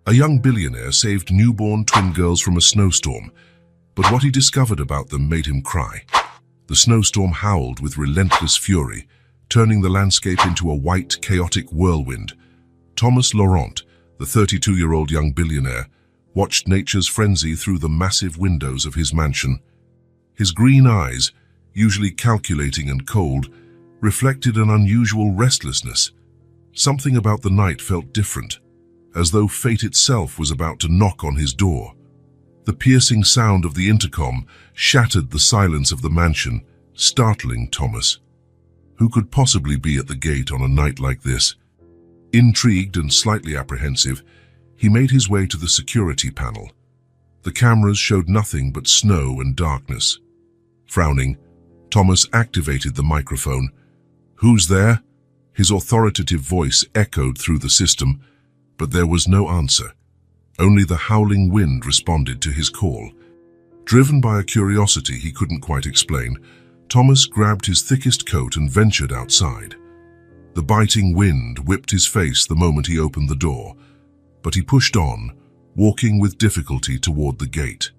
A young billionaire saved newborn twin girls from a snowstorm, but what he discovered about them made him cry. The snowstorm howled with relentless fury, turning the landscape into a white, chaotic whirlwind. Thomas Laurent, the 32-year-old young billionaire, watched nature's frenzy through the massive windows of his mansion. His green eyes, usually calculating and cold, reflected an unusual restlessness. Something about the night felt different, as though fate itself was about to knock on his door. The piercing sound of the intercom shattered the silence of the mansion, startling Thomas. Who could possibly be at the gate on a night like this? Intrigued and slightly apprehensive, he made his way to the security panel. The cameras showed nothing but snow and darkness. Frowning, Thomas activated the microphone. "Who's there?" His authoritative voice echoed through the system, but there was no answer. Only the howling wind responded to his call. Driven by a curiosity he couldn't quite explain, Thomas grabbed his thickest coat and ventured outside. The biting wind whipped his face the moment he opened the door, but he pushed on, walking with difficulty toward the gate.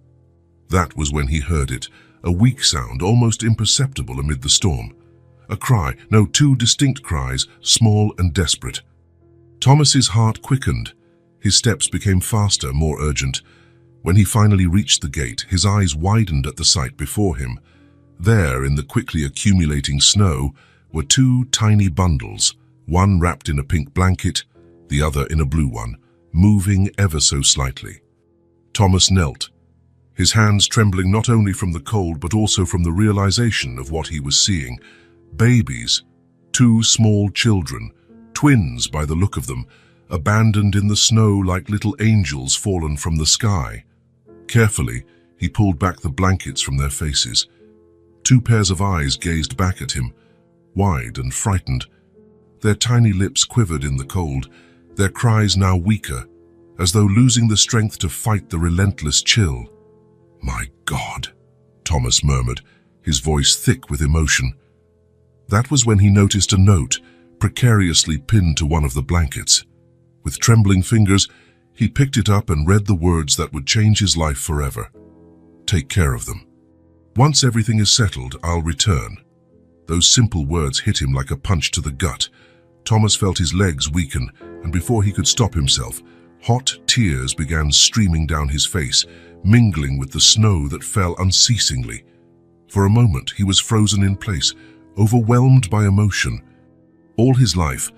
That was when he heard it, a weak sound almost imperceptible amid the storm. A cry, no, two distinct cries, small and desperate. Thomas's heart quickened. His steps became faster, more urgent. When he finally reached the gate, his eyes widened at the sight before him. There, in the quickly accumulating snow, were two tiny bundles, one wrapped in a pink blanket, the other in a blue one, moving ever so slightly. Thomas knelt, his hands trembling not only from the cold but also from the realization of what he was seeing. Babies, two small children, twins by the look of them, abandoned in the snow like little angels fallen from the sky. Carefully, he pulled back the blankets from their faces. Two pairs of eyes gazed back at him, wide and frightened. Their tiny lips quivered in the cold, their cries now weaker, as though losing the strength to fight the relentless chill. "My God," Thomas murmured, his voice thick with emotion. That was when he noticed a note precariously pinned to one of the blankets. With trembling fingers, he picked it up and read the words that would change his life forever. "Take care of them. Once everything is settled, I'll return." Those simple words hit him like a punch to the gut. Thomas felt his legs weaken, and before he could stop himself, hot tears began streaming down his face, mingling with the snow that fell unceasingly. For a moment, he was frozen in place, overwhelmed by emotion. All his life,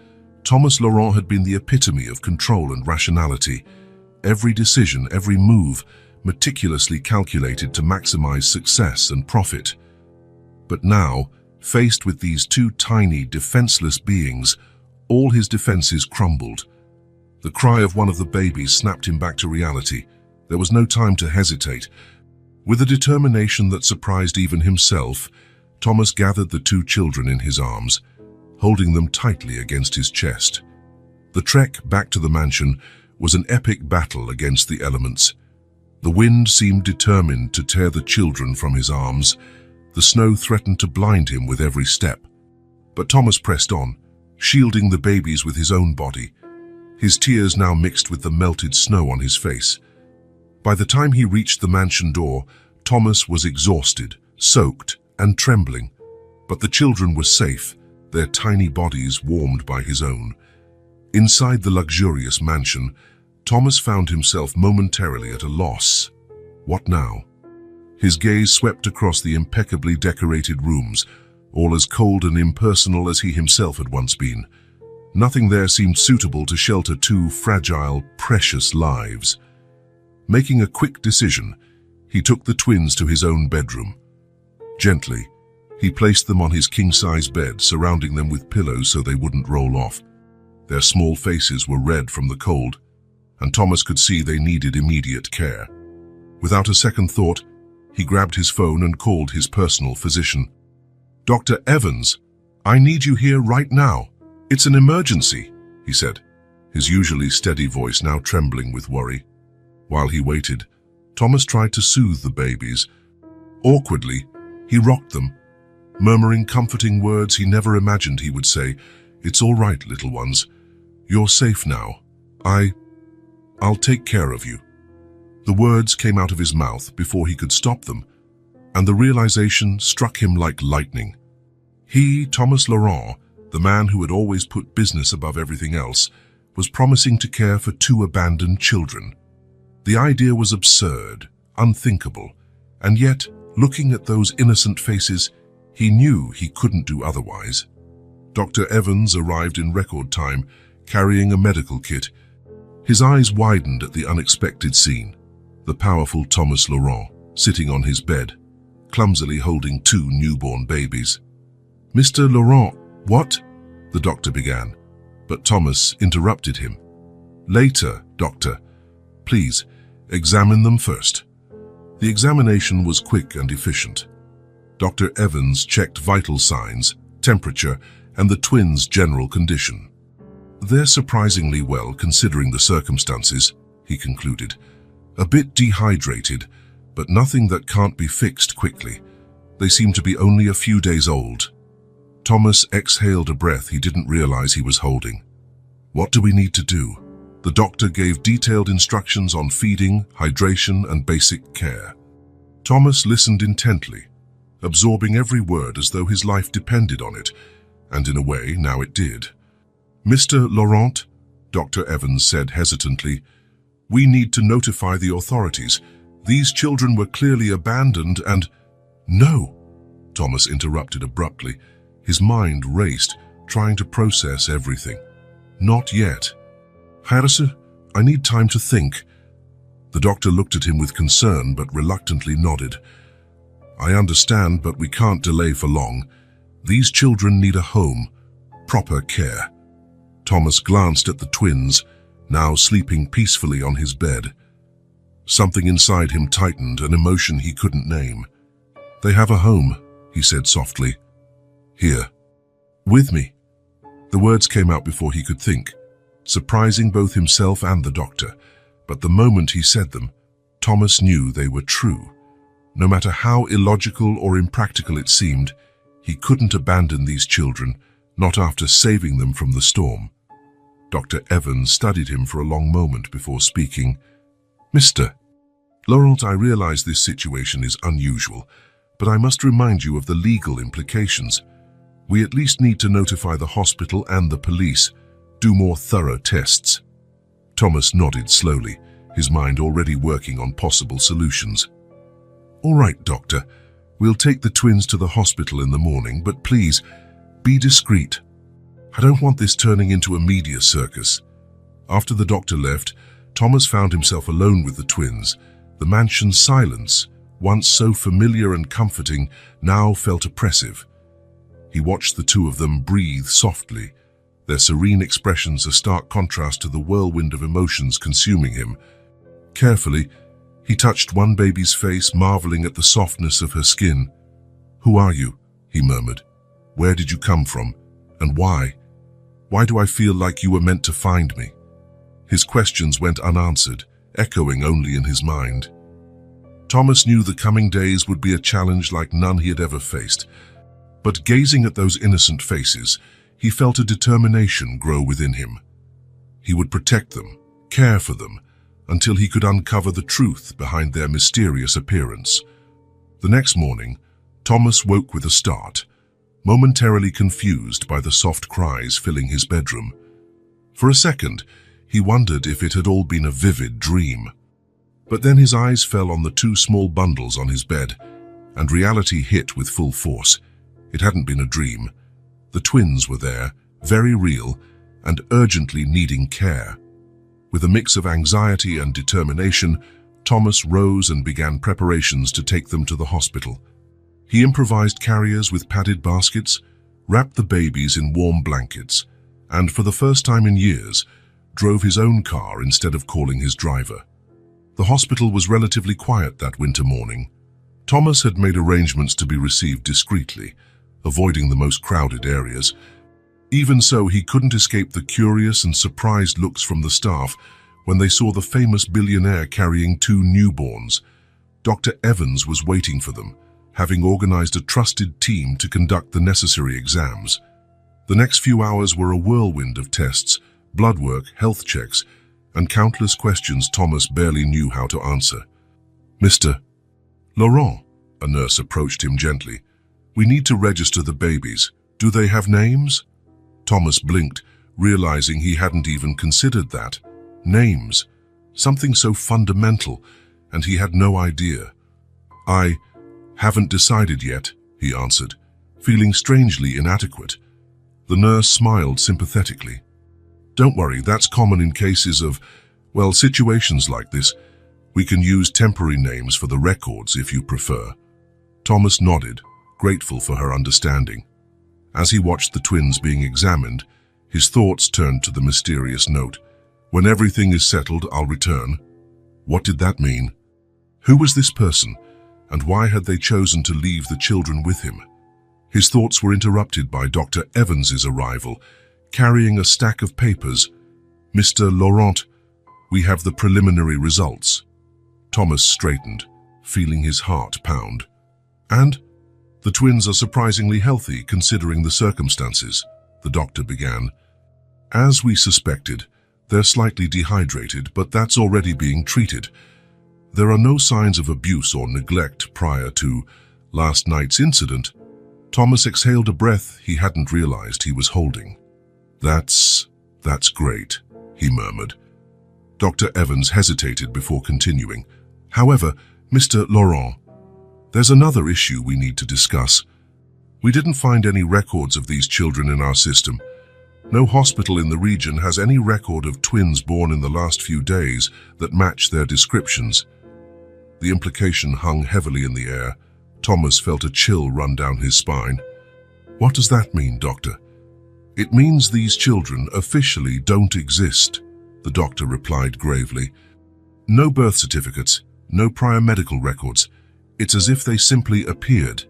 Thomas Laurent had been the epitome of control and rationality. Every decision, every move, meticulously calculated to maximize success and profit. But now, faced with these two tiny, defenseless beings, all his defenses crumbled. The cry of one of the babies snapped him back to reality. There was no time to hesitate. With a determination that surprised even himself, Thomas gathered the two children in his arms, holding them tightly against his chest. The trek back to the mansion was an epic battle against the elements. The wind seemed determined to tear the children from his arms. The snow threatened to blind him with every step. But Thomas pressed on, shielding the babies with his own body. His tears now mixed with the melted snow on his face. By the time he reached the mansion door, Thomas was exhausted, soaked, and trembling. But the children were safe, their tiny bodies warmed by his own. Inside the luxurious mansion, Thomas found himself momentarily at a loss. What now? His gaze swept across the impeccably decorated rooms, all as cold and impersonal as he himself had once been. Nothing there seemed suitable to shelter two fragile, precious lives. Making a quick decision, he took the twins to his own bedroom. Gently, he placed them on his king-size bed, surrounding them with pillows so they wouldn't roll off. Their small faces were red from the cold, and Thomas could see they needed immediate care. Without a second thought, he grabbed his phone and called his personal physician. "Dr. Evans, I need you here right now. It's an emergency," he said, his usually steady voice now trembling with worry. While he waited, Thomas tried to soothe the babies. Awkwardly, he rocked them, murmuring comforting words he never imagined he would say. "It's all right, little ones. You're safe now. I'll take care of you." The words came out of his mouth before he could stop them, and the realization struck him like lightning. He, Thomas Laurent, the man who had always put business above everything else, was promising to care for 2 abandoned children. The idea was absurd, unthinkable, and yet, looking at those innocent faces, he knew he couldn't do otherwise. Dr. Evans arrived in record time, carrying a medical kit. His eyes widened at the unexpected scene. The powerful Thomas Laurent, sitting on his bed, clumsily holding 2 newborn babies. "Mr. Laurent, what?" the doctor began, but Thomas interrupted him. "Later, doctor. Please, examine them first." The examination was quick and efficient. Dr. Evans checked vital signs, temperature, and the twins' general condition. "They're surprisingly well considering the circumstances," he concluded. "A bit dehydrated, but nothing that can't be fixed quickly. They seem to be only a few days old." Thomas exhaled a breath he didn't realize he was holding. "What do we need to do?" The doctor gave detailed instructions on feeding, hydration, and basic care. Thomas listened intently, absorbing every word as though his life depended on it, and in a way, now it did. "Mr. Laurent," Dr. Evans said hesitantly, "we need to notify the authorities. These children were clearly abandoned and—" "No," Thomas interrupted abruptly. His mind raced, trying to process everything. "Not yet. Harrison, I need time to think." The doctor looked at him with concern but reluctantly nodded. "I understand, but we can't delay for long. These children need a home, proper care." Thomas glanced at the twins, now sleeping peacefully on his bed. Something inside him tightened, an emotion he couldn't name. "They have a home," he said softly. "Here. With me." The words came out before he could think, surprising both himself and the doctor. But the moment he said them, Thomas knew they were true. No matter how illogical or impractical it seemed, he couldn't abandon these children, not after saving them from the storm. Dr. Evans studied him for a long moment before speaking. "Mr. Laurent, I realize this situation is unusual, but I must remind you of the legal implications. We at least need to notify the hospital and the police, do more thorough tests." Thomas nodded slowly, his mind already working on possible solutions. "All right, doctor. We'll take the twins to the hospital in the morning, but please, be discreet. I don't want this turning into a media circus." After the doctor left, Thomas found himself alone with the twins. The mansion's silence, once so familiar and comforting, now felt oppressive. He watched the 2 of them breathe softly, their serene expressions a stark contrast to the whirlwind of emotions consuming him. Carefully, he touched one baby's face, marveling at the softness of her skin. "Who are you?" he murmured. "Where did you come from? And why? Why do I feel like you were meant to find me?" His questions went unanswered, echoing only in his mind. Thomas knew the coming days would be a challenge like none he had ever faced. But gazing at those innocent faces, he felt a determination grow within him. He would protect them, care for them, until he could uncover the truth behind their mysterious appearance. The next morning, Thomas woke with a start, momentarily confused by the soft cries filling his bedroom. For a second, he wondered if it had all been a vivid dream. But then his eyes fell on the 2 small bundles on his bed, and reality hit with full force. It hadn't been a dream. The twins were there, very real, and urgently needing care. With a mix of anxiety and determination, Thomas rose and began preparations to take them to the hospital. He improvised carriers with padded baskets, wrapped the babies in warm blankets, and for the first time in years, drove his own car instead of calling his driver. The hospital was relatively quiet that winter morning. Thomas had made arrangements to be received discreetly, avoiding the most crowded areas. Even so, he couldn't escape the curious and surprised looks from the staff when they saw the famous billionaire carrying 2 newborns. Dr. Evans was waiting for them, having organized a trusted team to conduct the necessary exams. The next few hours were a whirlwind of tests, blood work, health checks, and countless questions Thomas barely knew how to answer. "Mr. Laurent," a nurse approached him gently. "We need to register the babies. Do they have names?" Thomas blinked, realizing he hadn't even considered that. Names. Something so fundamental, and he had no idea. "I haven't decided yet," he answered, feeling strangely inadequate. The nurse smiled sympathetically. "Don't worry, that's common in cases of, well, situations like this. We can use temporary names for the records if you prefer." Thomas nodded, grateful for her understanding. As he watched the twins being examined, his thoughts turned to the mysterious note. "When everything is settled, I'll return." What did that mean? Who was this person, and why had they chosen to leave the children with him? His thoughts were interrupted by Dr. Evans's arrival, carrying a stack of papers. "Mr. Laurent, we have the preliminary results." Thomas straightened, feeling his heart pound. "And? The twins are surprisingly healthy considering the circumstances," the doctor began. "As we suspected, they're slightly dehydrated, but that's already being treated. There are no signs of abuse or neglect prior to last night's incident." Thomas exhaled a breath he hadn't realized he was holding. That's great," he murmured. Dr. Evans hesitated before continuing. "However, Mr. Laurent, there's another issue we need to discuss. We didn't find any records of these children in our system. No hospital in the region has any record of twins born in the last few days that match their descriptions." The implication hung heavily in the air. Thomas felt a chill run down his spine. "What does that mean, doctor?" "It means these children officially don't exist," the doctor replied gravely. "No birth certificates, no prior medical records. It's as if they simply appeared."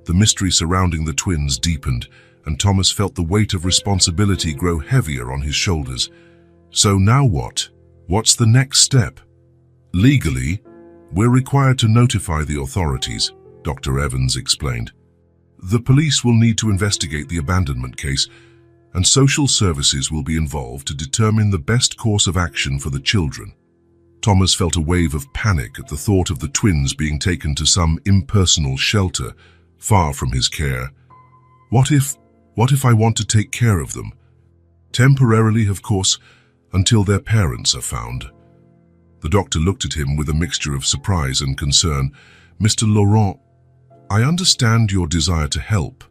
The mystery surrounding the twins deepened, and Thomas felt the weight of responsibility grow heavier on his shoulders. "So now what? What's the next step?" "Legally, we're required to notify the authorities," Dr. Evans explained. "The police will need to investigate the abandonment case, and social services will be involved to determine the best course of action for the children." Thomas felt a wave of panic at the thought of the twins being taken to some impersonal shelter, far from his care. What if I want to take care of them? Temporarily, of course, until their parents are found. The doctor looked at him with a mixture of surprise and concern. "Mr. Laurent, I understand your desire to help,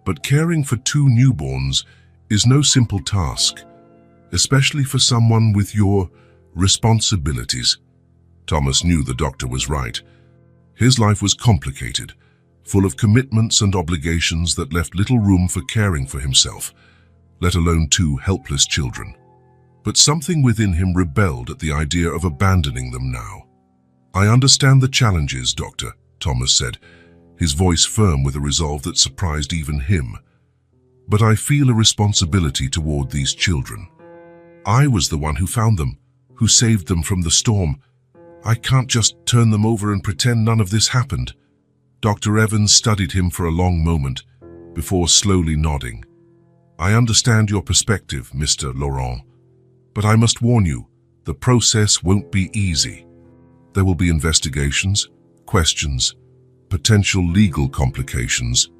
but caring for 2 newborns is no simple task, especially for someone with your responsibilities." Thomas knew the doctor was right. His life was complicated, full of commitments and obligations that left little room for caring for himself, let alone 2 helpless children. But something within him rebelled at the idea of abandoning them now. "I understand the challenges, Doctor," Thomas said, his voice firm with a resolve that surprised even him. "But I feel a responsibility toward these children. I was the one who found them, who saved them from the storm. I can't just turn them over and pretend none of this happened." Dr. Evans studied him for a long moment, before slowly nodding. "I understand your perspective, Mr. Laurent, but I must warn you, the process won't be easy. There will be investigations, questions, potential legal complications."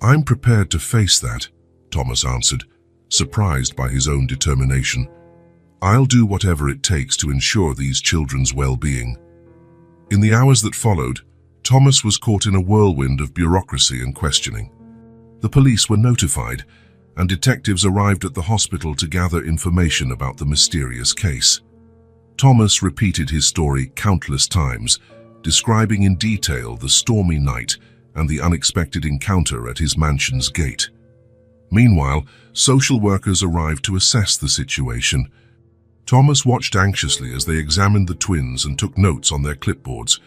"I'm prepared to face that," Thomas answered, surprised by his own determination. "I'll do whatever it takes to ensure these children's well-being." In the hours that followed, Thomas was caught in a whirlwind of bureaucracy and questioning. The police were notified, and detectives arrived at the hospital to gather information about the mysterious case. Thomas repeated his story countless times, describing in detail the stormy night and the unexpected encounter at his mansion's gate. Meanwhile, social workers arrived to assess the situation. Thomas watched anxiously as they examined the twins and took notes on their clipboards.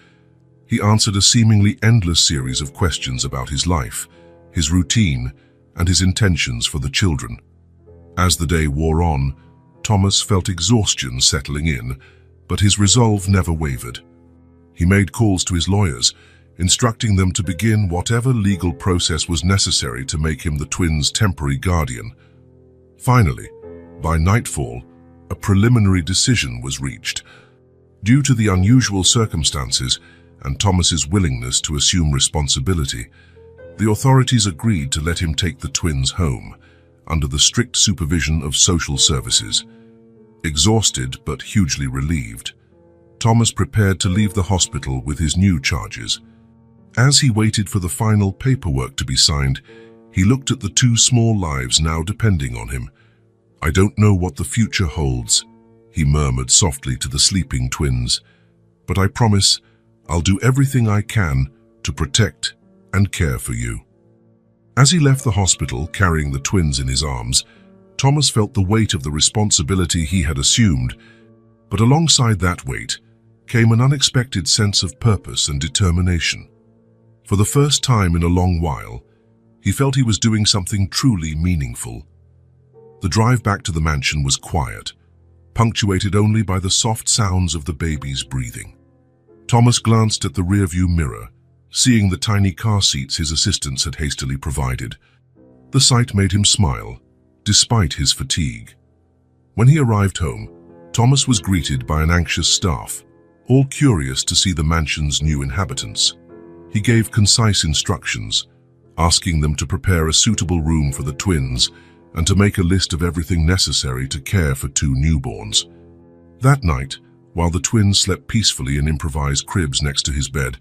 He answered a seemingly endless series of questions about his life, his routine, and his intentions for the children. As the day wore on, Thomas felt exhaustion settling in, but his resolve never wavered. He made calls to his lawyers, instructing them to begin whatever legal process was necessary to make him the twins' temporary guardian. Finally, by nightfall, a preliminary decision was reached. Due to the unusual circumstances and Thomas's willingness to assume responsibility, the authorities agreed to let him take the twins home, under the strict supervision of social services. Exhausted but hugely relieved, Thomas prepared to leave the hospital with his new charges. As he waited for the final paperwork to be signed, he looked at the two small lives now depending on him. "I don't know what the future holds," he murmured softly to the sleeping twins, "but I promise I'll do everything I can to protect and care for you." As he left the hospital carrying the twins in his arms, Thomas felt the weight of the responsibility he had assumed, but alongside that weight came an unexpected sense of purpose and determination. For the first time in a long while, he felt he was doing something truly meaningful. The drive back to the mansion was quiet, punctuated only by the soft sounds of the baby's breathing. Thomas glanced at the rearview mirror, seeing the tiny car seats his assistants had hastily provided. The sight made him smile, despite his fatigue. When he arrived home, Thomas was greeted by an anxious staff, all curious to see the mansion's new inhabitants. He gave concise instructions, asking them to prepare a suitable room for the twins and to make a list of everything necessary to care for two newborns. That night, while the twins slept peacefully in improvised cribs next to his bed,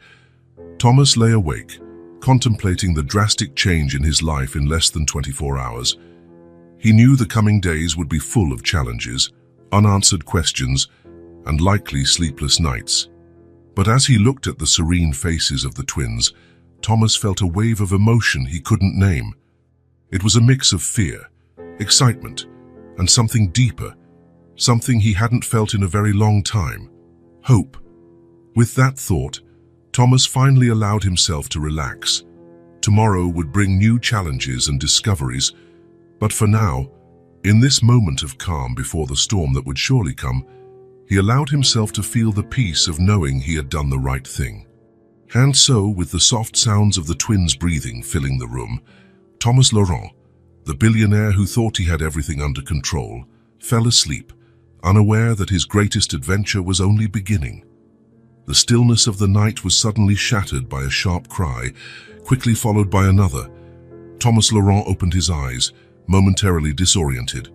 Thomas lay awake, contemplating the drastic change in his life in less than 24 hours. He knew the coming days would be full of challenges, unanswered questions, and likely sleepless nights. But as he looked at the serene faces of the twins, Thomas felt a wave of emotion he couldn't name. It was a mix of fear, excitement, and something deeper, something he hadn't felt in a very long time: hope. With that thought, Thomas finally allowed himself to relax. Tomorrow would bring new challenges and discoveries, but for now, in this moment of calm before the storm that would surely come, he allowed himself to feel the peace of knowing he had done the right thing. And so, with the soft sounds of the twins' breathing filling the room, Thomas Laurent, the billionaire who thought he had everything under control, fell asleep, unaware that his greatest adventure was only beginning. The stillness of the night was suddenly shattered by a sharp cry, quickly followed by another. Thomas Laurent opened his eyes, momentarily disoriented.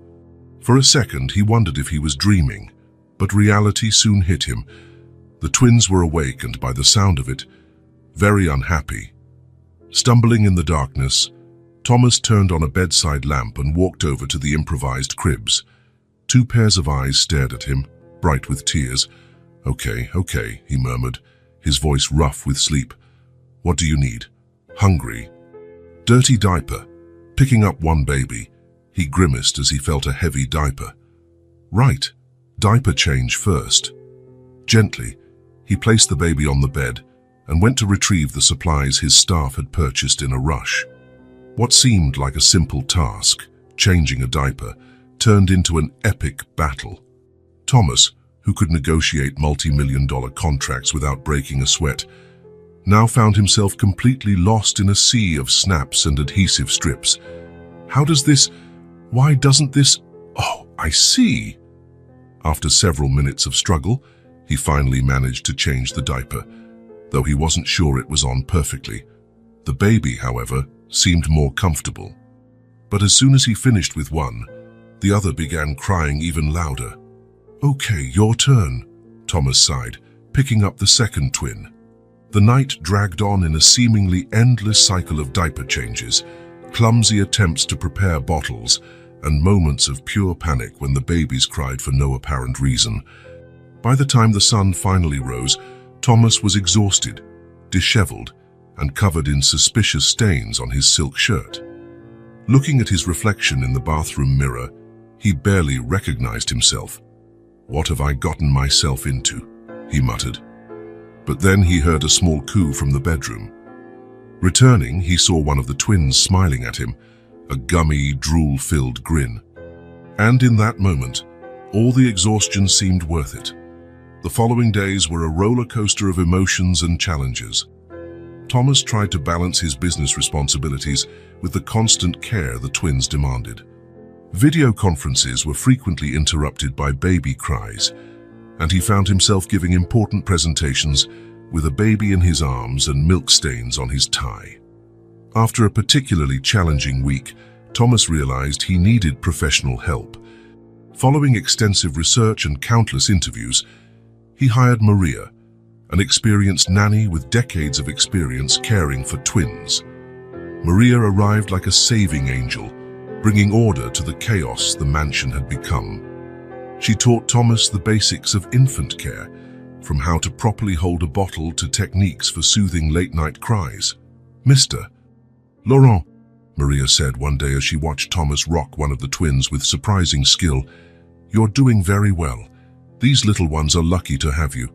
For a second, he wondered if he was dreaming, but reality soon hit him. The twins were awake and, by the sound of it, very unhappy. Stumbling in the darkness, Thomas turned on a bedside lamp and walked over to the improvised cribs. Two pairs of eyes stared at him, bright with tears. Okay, he murmured, his voice rough with sleep. "What do you need?" "Hungry." "Dirty diaper." Picking up one baby, he grimaced as he felt a heavy diaper. "Right, diaper change first." Gently, he placed the baby on the bed and went to retrieve the supplies his staff had purchased in a rush. What seemed like a simple task, changing a diaper, turned into an epic battle. Thomas, who could negotiate multi-million-dollar contracts without breaking a sweat, now found himself completely lost in a sea of snaps and adhesive strips. Why doesn't this? Oh, I see. After several minutes of struggle, he finally managed to change the diaper, though he wasn't sure it was on perfectly. The baby, however, seemed more comfortable. But as soon as he finished with one, the other began crying even louder. "Okay, your turn," Thomas sighed, picking up the second twin. The night dragged on in a seemingly endless cycle of diaper changes, clumsy attempts to prepare bottles, and moments of pure panic when the babies cried for no apparent reason. By the time the sun finally rose, Thomas was exhausted, disheveled, and covered in suspicious stains on his silk shirt. Looking at his reflection in the bathroom mirror, he barely recognized himself. "What have I gotten myself into?" he muttered. But then he heard a small coo from the bedroom. Returning, he saw one of the twins smiling at him, a gummy, drool-filled grin. And in that moment, all the exhaustion seemed worth it. The following days were a roller coaster of emotions and challenges. Thomas tried to balance his business responsibilities with the constant care the twins demanded. Video conferences were frequently interrupted by baby cries, and he found himself giving important presentations with a baby in his arms and milk stains on his tie. After a particularly challenging week, Thomas realized he needed professional help. Following extensive research and countless interviews, he hired Maria, an experienced nanny with decades of experience caring for twins. Maria arrived like a saving angel, bringing order to the chaos the mansion had become. She taught Thomas the basics of infant care, from how to properly hold a bottle to techniques for soothing late-night cries. "Mr. Laurent," Maria said one day as she watched Thomas rock one of the twins with surprising skill, "you're doing very well. These little ones are lucky to have you."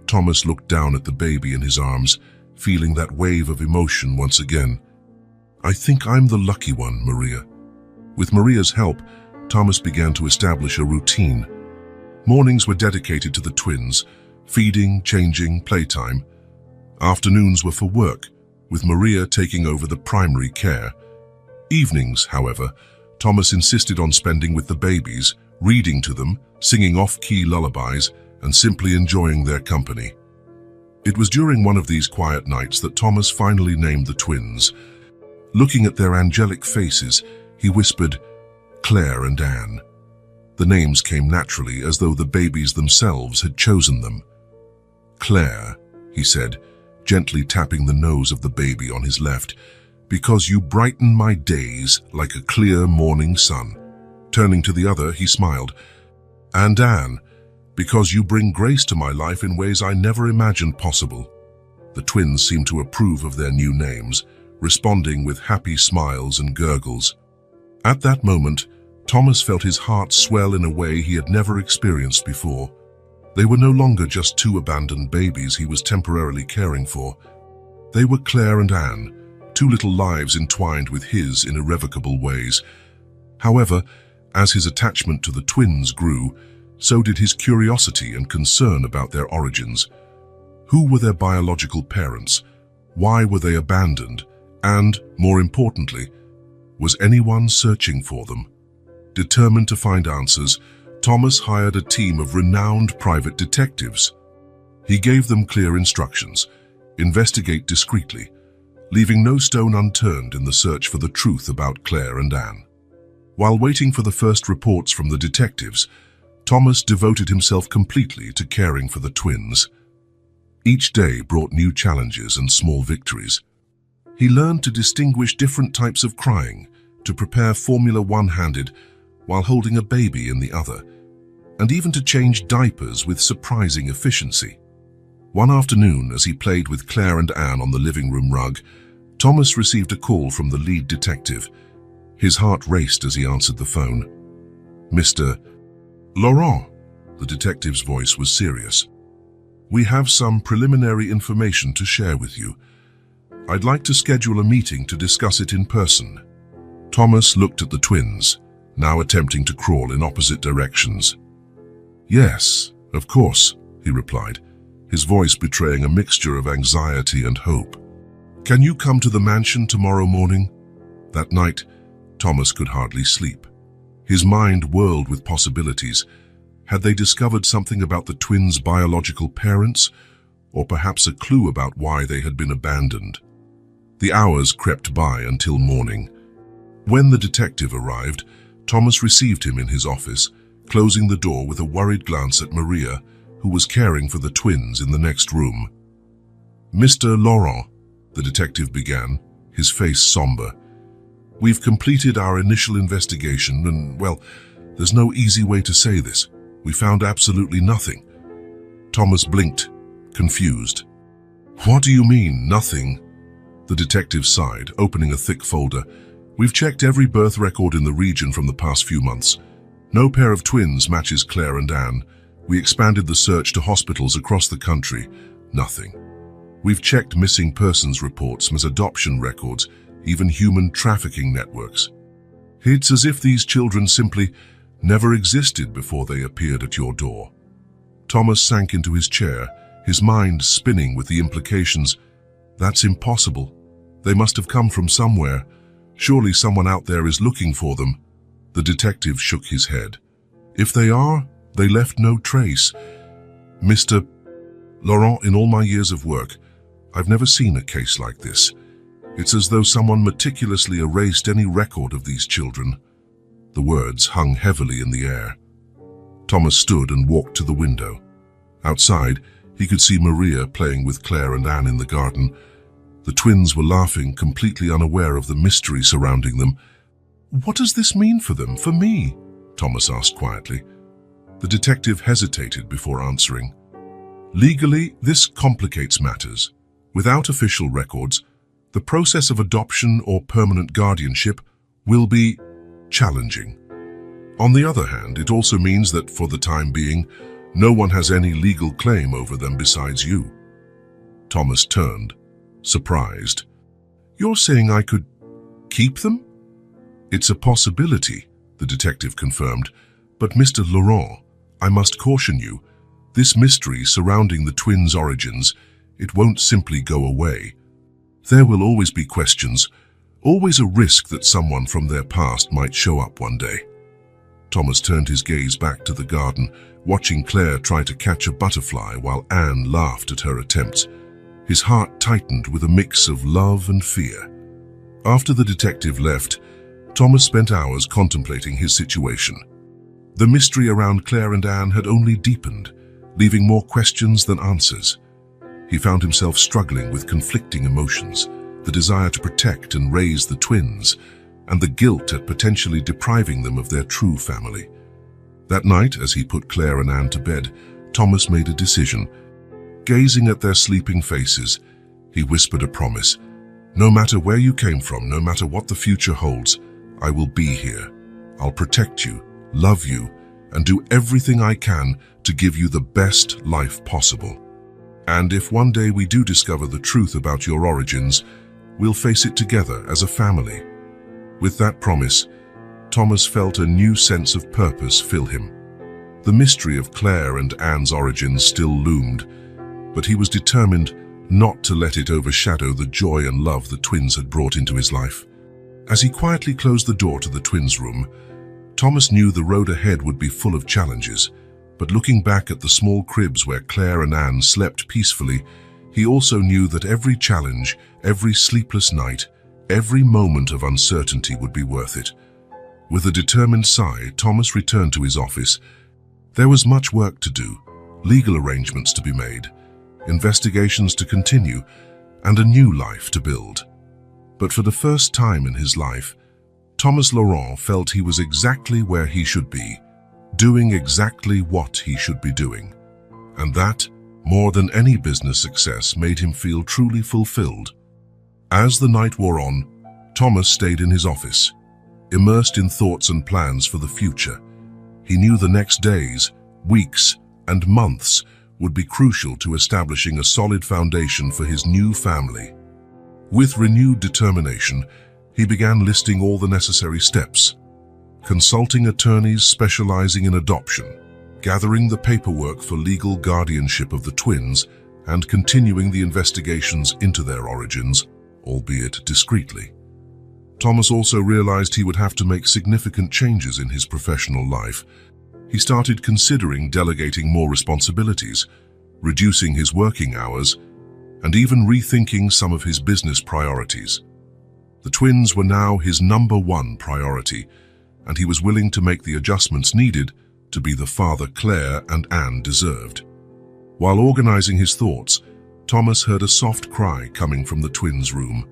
Thomas looked down at the baby in his arms, feeling that wave of emotion once again. "I think I'm the lucky one, Maria." With Maria's help, Thomas began to establish a routine. Mornings were dedicated to the twins, feeding, changing, playtime. Afternoons were for work, with Maria taking over the primary care. Evenings, however, Thomas insisted on spending with the babies, reading to them, singing off-key lullabies, and simply enjoying their company. It was during one of these quiet nights that Thomas finally named the twins. Looking at their angelic faces, he whispered, "Claire and Anne." The names came naturally, as though the babies themselves had chosen them. "Claire," he said, gently tapping the nose of the baby on his left, "because you brighten my days like a clear morning sun." Turning to the other, he smiled. "And Anne, because you bring grace to my life in ways I never imagined possible." The twins seemed to approve of their new names, responding with happy smiles and gurgles. At that moment, Thomas felt his heart swell in a way he had never experienced before. They were no longer just two abandoned babies he was temporarily caring for. They were Claire and Anne, two little lives entwined with his in irrevocable ways. However, as his attachment to the twins grew, so did his curiosity and concern about their origins. Who were their biological parents? Why were they abandoned? And, more importantly, was anyone searching for them? Determined to find answers, Thomas hired a team of renowned private detectives. He gave them clear instructions: investigate discreetly, leaving no stone unturned in the search for the truth about Claire and Anne. While waiting for the first reports from the detectives, Thomas devoted himself completely to caring for the twins. Each day brought new challenges and small victories. He learned to distinguish different types of crying, to prepare formula one-handed while holding a baby in the other, and even to change diapers with surprising efficiency. One afternoon, as he played with Claire and Anne on the living room rug, Thomas received a call from the lead detective. His heart raced as he answered the phone. "Mr. Laurent," the detective's voice was serious. "We have some preliminary information to share with you. I'd like to schedule a meeting to discuss it in person." Thomas looked at the twins, now attempting to crawl in opposite directions. "Yes, of course," he replied, his voice betraying a mixture of anxiety and hope. "Can you come to the mansion tomorrow morning?" That night, Thomas could hardly sleep. His mind whirled with possibilities. Had they discovered something about the twins' biological parents, or perhaps a clue about why they had been abandoned? The hours crept by until morning. When the detective arrived, Thomas received him in his office, closing the door with a worried glance at Maria, who was caring for the twins in the next room. "Mr. Laurent," the detective began, his face somber, "we've completed our initial investigation and, well, there's no easy way to say this. We found absolutely nothing." Thomas blinked, confused. "What do you mean, nothing?" The detective sighed, opening a thick folder. "We've checked every birth record in the region from the past few months. No pair of twins matches Claire and Anne. We expanded the search to hospitals across the country. Nothing. We've checked missing persons reports, adoption records, even human trafficking networks. It's as if these children simply never existed before they appeared at your door." Thomas sank into his chair, his mind spinning with the implications. That's impossible. They must have come from somewhere. Surely someone out there is looking for them. The detective shook his head. If they are, they left no trace. Mr. Laurent, in all my years of work, I've never seen a case like this. It's as though someone meticulously erased any record of these children. The words hung heavily in the air. Thomas stood and walked to the window. Outside, he could see Maria playing with Claire and Anne in the garden. The twins were laughing, completely unaware of the mystery surrounding them. "What does this mean for them, for me?" Thomas asked quietly. The detective hesitated before answering. Legally, this complicates matters. Without official records, the process of adoption or permanent guardianship will be challenging. On the other hand, it also means that, for the time being, no one has any legal claim over them besides you. Thomas turned, surprised. "You're saying I could keep them?" "It's a possibility," the detective confirmed. "But Mr. Laurent, I must caution you, this mystery surrounding the twins' origins, it won't simply go away. There will always be questions, always a risk that someone from their past might show up one day." Thomas turned his gaze back to the garden, watching Claire try to catch a butterfly while Anne laughed at her attempts. His heart tightened with a mix of love and fear. After the detective left, Thomas spent hours contemplating his situation. The mystery around Claire and Anne had only deepened, leaving more questions than answers. He found himself struggling with conflicting emotions, the desire to protect and raise the twins, and the guilt at potentially depriving them of their true family. That night, as he put Claire and Anne to bed, Thomas made a decision. Gazing at their sleeping faces, he whispered a promise. "No matter where you came from, no matter what the future holds, I will be here. I'll protect you, love you, and do everything I can to give you the best life possible. And if one day we do discover the truth about your origins, we'll face it together as a family." With that promise, Thomas felt a new sense of purpose fill him. The mystery of Claire and Anne's origins still loomed, but he was determined not to let it overshadow the joy and love the twins had brought into his life. As he quietly closed the door to the twins' room, Thomas knew the road ahead would be full of challenges, but looking back at the small cribs where Claire and Anne slept peacefully, he also knew that every challenge, every sleepless night, every moment of uncertainty would be worth it. With a determined sigh, Thomas returned to his office. There was much work to do, legal arrangements to be made, investigations to continue, and a new life to build. But for the first time in his life, Thomas Laurent felt he was exactly where he should be, doing exactly what he should be doing. And that, more than any business success, made him feel truly fulfilled. As the night wore on, Thomas stayed in his office, immersed in thoughts and plans for the future. He knew the next days, weeks, and months would be crucial to establishing a solid foundation for his new family. With renewed determination, he began listing all the necessary steps, consulting attorneys specializing in adoption, gathering the paperwork for legal guardianship of the twins, and continuing the investigations into their origins, albeit discreetly. Thomas also realized he would have to make significant changes in his professional life. He started considering delegating more responsibilities, reducing his working hours, and even rethinking some of his business priorities. The twins were now his #1 priority, and he was willing to make the adjustments needed to be the father Claire and Anne deserved. While organizing his thoughts, Thomas heard a soft cry coming from the twins' room.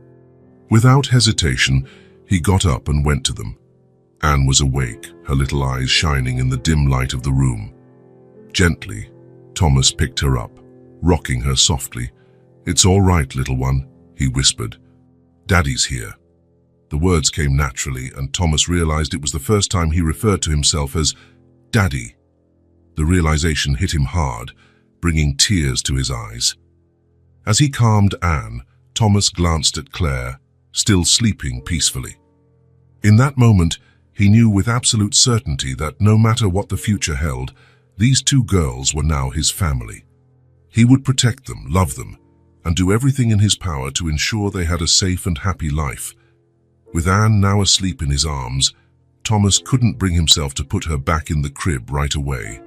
Without hesitation, he got up and went to them. Anne was awake, her little eyes shining in the dim light of the room. Gently, Thomas picked her up, rocking her softly. "It's all right, little one," he whispered. "Daddy's here." The words came naturally, and Thomas realized it was the first time he referred to himself as Daddy. The realization hit him hard, bringing tears to his eyes. As he calmed Anne, Thomas glanced at Claire, still sleeping peacefully. In that moment, he knew with absolute certainty that no matter what the future held, these two girls were now his family. He would protect them, love them, and do everything in his power to ensure they had a safe and happy life. With Anne now asleep in his arms, Thomas couldn't bring himself to put her back in the crib right away.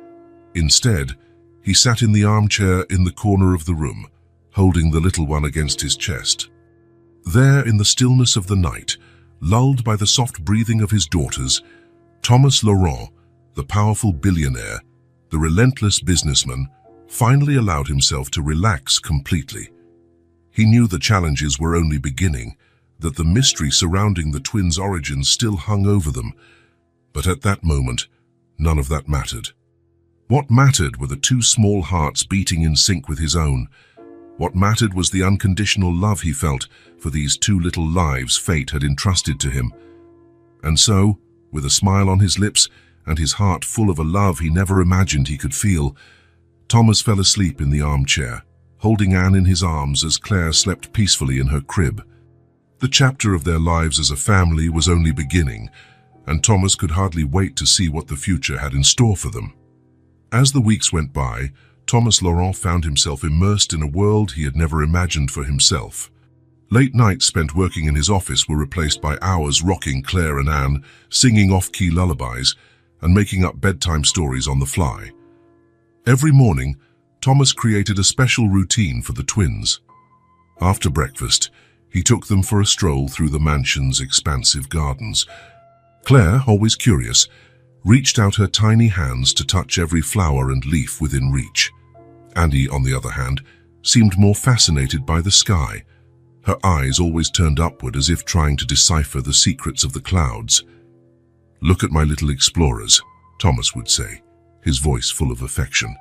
Instead, he sat in the armchair in the corner of the room, holding the little one against his chest. There, in the stillness of the night, lulled by the soft breathing of his daughters, Thomas Laurent, the powerful billionaire, the relentless businessman, finally allowed himself to relax completely. He knew the challenges were only beginning, that the mystery surrounding the twins' origins still hung over them, but at that moment, none of that mattered. What mattered were the two small hearts beating in sync with his own. What mattered was the unconditional love he felt for these two little lives fate had entrusted to him. And so, with a smile on his lips and his heart full of a love he never imagined he could feel, Thomas fell asleep in the armchair, holding Anne in his arms as Claire slept peacefully in her crib. The chapter of their lives as a family was only beginning, and Thomas could hardly wait to see what the future had in store for them. As the weeks went by, Thomas Laurent found himself immersed in a world he had never imagined for himself. Late nights spent working in his office were replaced by hours rocking Claire and Anne, singing off-key lullabies, and making up bedtime stories on the fly. Every morning, Thomas created a special routine for the twins. After breakfast, he took them for a stroll through the mansion's expansive gardens. Claire, always curious, reached out her tiny hands to touch every flower and leaf within reach. Annie, on the other hand, seemed more fascinated by the sky, her eyes always turned upward as if trying to decipher the secrets of the clouds. "Look at my little explorers," Thomas would say, his voice full of affection.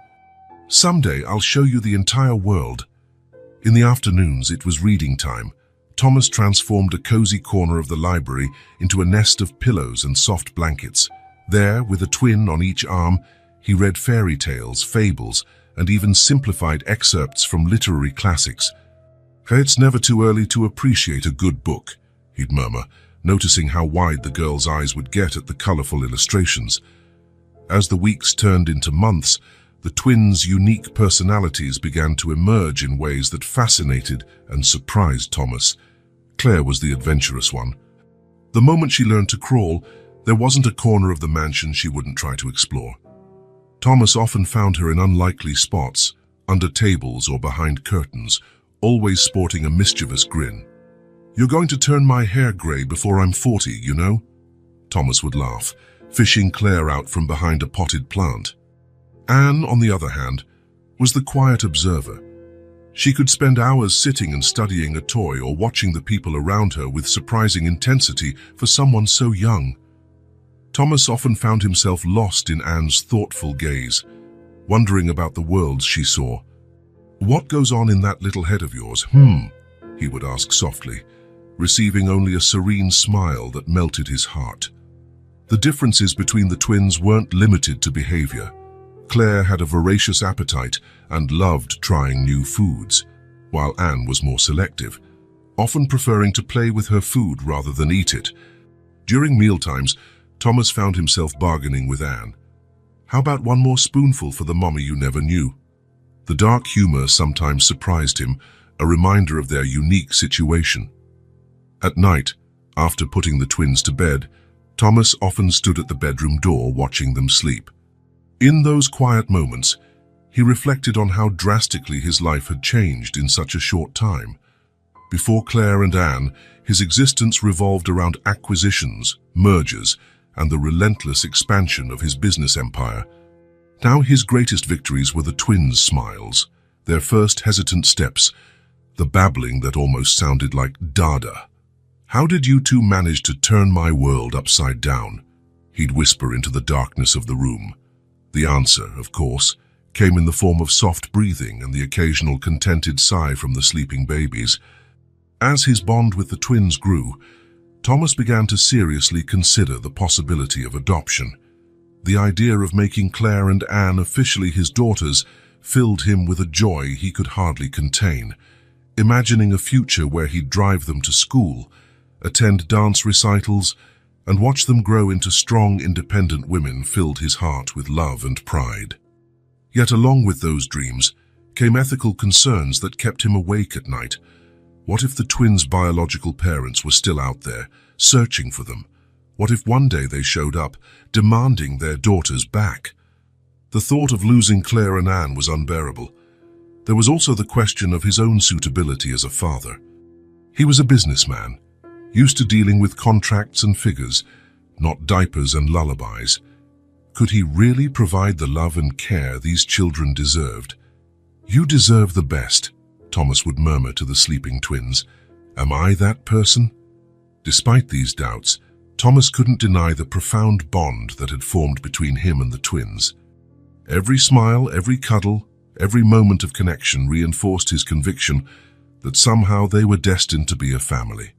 "Someday I'll show you the entire world." In the afternoons, it was reading time. Thomas transformed a cozy corner of the library into a nest of pillows and soft blankets. There, with a twin on each arm, he read fairy tales, fables, and even simplified excerpts from literary classics. "It's never too early to appreciate a good book," he'd murmur, noticing how wide the girl's eyes would get at the colorful illustrations. As the weeks turned into months, the twins' unique personalities began to emerge in ways that fascinated and surprised Thomas. Claire was the adventurous one. The moment she learned to crawl, there wasn't a corner of the mansion she wouldn't try to explore. Thomas often found her in unlikely spots, under tables or behind curtains, always sporting a mischievous grin. "You're going to turn my hair grey before I'm 40, you know?" Thomas would laugh, fishing Claire out from behind a potted plant. Anne, on the other hand, was the quiet observer. She could spend hours sitting and studying a toy or watching the people around her with surprising intensity for someone so young. Thomas often found himself lost in Anne's thoughtful gaze, wondering about the worlds she saw. "What goes on in that little head of yours, he would ask softly, receiving only a serene smile that melted his heart. The differences between the twins weren't limited to behavior. Claire had a voracious appetite and loved trying new foods, while Anne was more selective, often preferring to play with her food rather than eat it. During mealtimes, Thomas found himself bargaining with Anne. "How about one more spoonful for the mommy you never knew?" The dark humor sometimes surprised him, a reminder of their unique situation. At night, after putting the twins to bed, Thomas often stood at the bedroom door watching them sleep. In those quiet moments, he reflected on how drastically his life had changed in such a short time. Before Claire and Anne, his existence revolved around acquisitions, mergers, and the relentless expansion of his business empire. Now his greatest victories were the twins' smiles, their first hesitant steps, the babbling that almost sounded like Dada. "How did you two manage to turn my world upside down?" he'd whisper into the darkness of the room. The answer, of course, came in the form of soft breathing and the occasional contented sigh from the sleeping babies. As his bond with the twins grew, Thomas began to seriously consider the possibility of adoption. The idea of making Claire and Anne officially his daughters filled him with a joy he could hardly contain. Imagining a future where he'd drive them to school, attend dance recitals, and watch them grow into strong, independent women filled his heart with love and pride. Yet along with those dreams came ethical concerns that kept him awake at night. What if the twins' biological parents were still out there, searching for them? What if one day they showed up, demanding their daughters back? The thought of losing Claire and Anne was unbearable. There was also the question of his own suitability as a father. He was a businessman, used to dealing with contracts and figures, not diapers and lullabies. Could he really provide the love and care these children deserved? "You deserve the best," Thomas would murmur to the sleeping twins. "Am I that person?" Despite these doubts, Thomas couldn't deny the profound bond that had formed between him and the twins. Every smile, every cuddle, every moment of connection reinforced his conviction that somehow they were destined to be a family.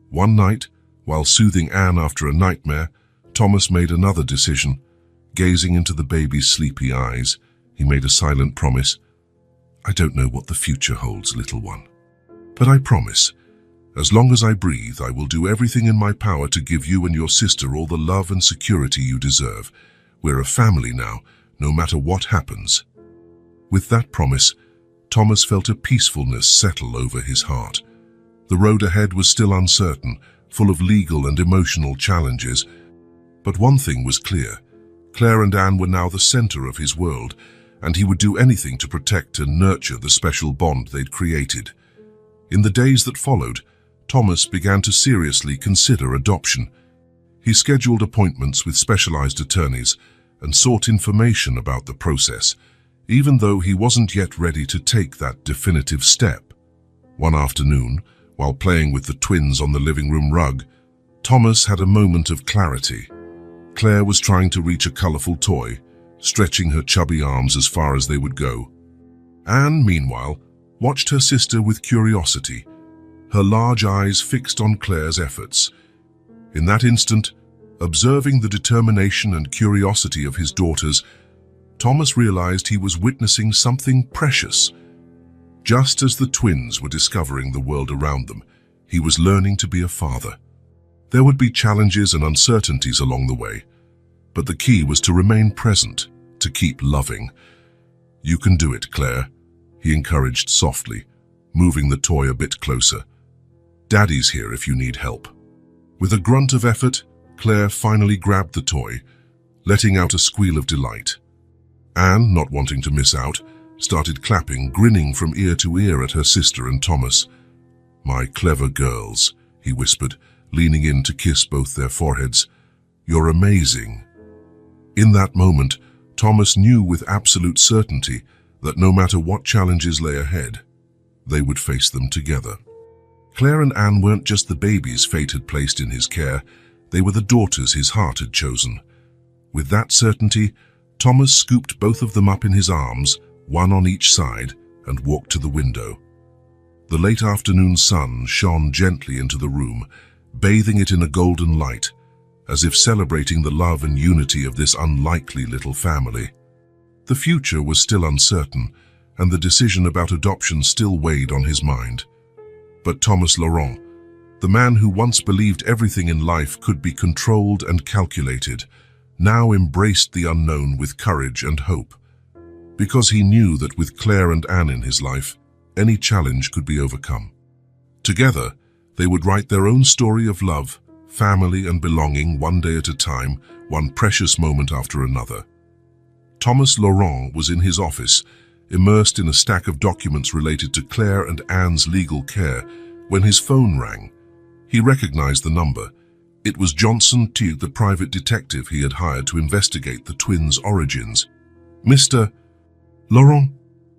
One night, while soothing Anne after a nightmare, Thomas made another decision. Gazing into the baby's sleepy eyes, he made a silent promise. "I don't know what the future holds, little one. But I promise, as long as I breathe, I will do everything in my power to give you and your sister all the love and security you deserve. We're a family now, no matter what happens." With that promise, Thomas felt a peacefulness settle over his heart. The road ahead was still uncertain, full of legal and emotional challenges. But one thing was clear. Claire and Anne were now the center of his world, and he would do anything to protect and nurture the special bond they'd created. In the days that followed, Thomas began to seriously consider adoption. He scheduled appointments with specialized attorneys and sought information about the process, even though he wasn't yet ready to take that definitive step. One afternoon, while playing with the twins on the living room rug, Thomas had a moment of clarity. Claire was trying to reach a colorful toy, stretching her chubby arms as far as they would go. Anne, meanwhile, watched her sister with curiosity, her large eyes fixed on Claire's efforts. In that instant, observing the determination and curiosity of his daughters, Thomas realized he was witnessing something precious. Just as the twins were discovering the world around them, he was learning to be a father. There would be challenges and uncertainties along the way, but the key was to remain present, to keep loving. "You can do it, Claire," he encouraged softly, moving the toy a bit closer. "Daddy's here if you need help." With a grunt of effort, Claire finally grabbed the toy, letting out a squeal of delight. Anne, not wanting to miss out, started clapping, grinning from ear to ear at her sister and Thomas. "My clever girls," he whispered, leaning in to kiss both their foreheads. "You're amazing." In that moment, Thomas knew with absolute certainty that no matter what challenges lay ahead, they would face them together. Claire and Anne weren't just the babies fate had placed in his care, they were the daughters his heart had chosen. With that certainty, Thomas scooped both of them up in his arms, one on each side, and walked to the window. The late afternoon sun shone gently into the room, bathing it in a golden light, as if celebrating the love and unity of this unlikely little family. The future was still uncertain, and the decision about adoption still weighed on his mind. But Thomas Laurent, the man who once believed everything in life could be controlled and calculated, now embraced the unknown with courage and hope. Because he knew that with Claire and Anne in his life, any challenge could be overcome. Together, they would write their own story of love, family and belonging, one day at a time, one precious moment after another. Thomas Laurent was in his office, immersed in a stack of documents related to Claire and Anne's legal care, when his phone rang. He recognized the number. It was Johnson Teague, the private detective he had hired to investigate the twins' origins. "Mr. Laurent?"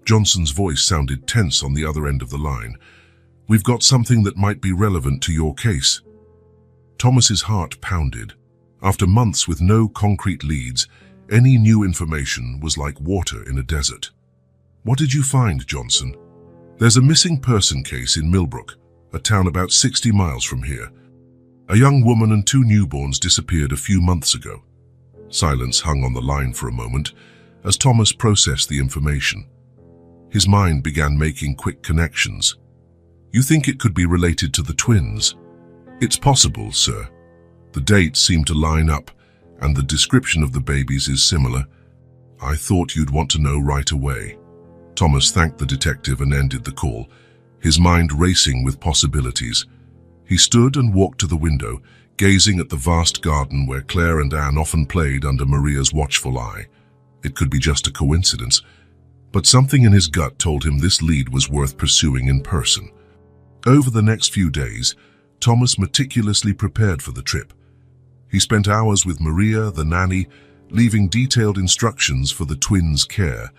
Johnson's voice sounded tense on the other end of the line. "We've got something that might be relevant to your case." Thomas's heart pounded. After months with no concrete leads, any new information was like water in a desert. "What did you find, Johnson?" "There's a missing person case in Millbrook, a town about 60 miles from here. A young woman and 2 newborns disappeared a few months ago." Silence hung on the line for a moment as Thomas processed the information. His mind began making quick connections. "You think it could be related to the twins?" "It's possible, sir. The dates seem to line up, and the description of the babies is similar. I thought you'd want to know right away." Thomas thanked the detective and ended the call, his mind racing with possibilities. He stood and walked to the window, gazing at the vast garden where Claire and Anne often played under Maria's watchful eye. It could be just a coincidence, but something in his gut told him this lead was worth pursuing in person. Over the next few days, Thomas meticulously prepared for the trip. He spent hours with Maria, the nanny, leaving detailed instructions for the twins' care.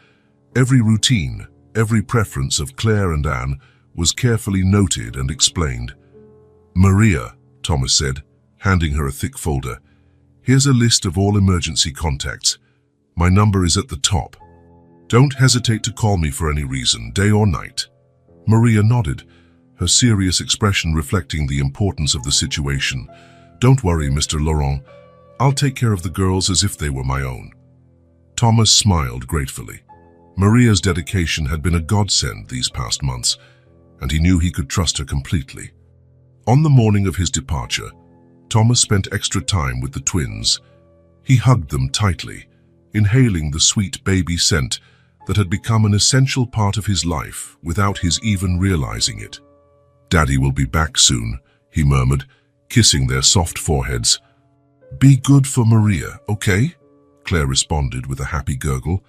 Every routine, every preference of Claire and Anne was carefully noted and explained. "Maria," Thomas said, handing her a thick folder, "here's a list of all emergency contacts. My number is at the top. Don't hesitate to call me for any reason, day or night." Maria nodded, her serious expression reflecting the importance of the situation. "Don't worry, Mr. Laurent. I'll take care of the girls as if they were my own." Thomas smiled gratefully. Maria's dedication had been a godsend these past months, and he knew he could trust her completely. On the morning of his departure, Thomas spent extra time with the twins. He hugged them tightly, inhaling the sweet baby scent that had become an essential part of his life without his even realizing it. "Daddy will be back soon," he murmured, kissing their soft foreheads. "Be good for Maria, okay?" Claire responded with a happy gurgle,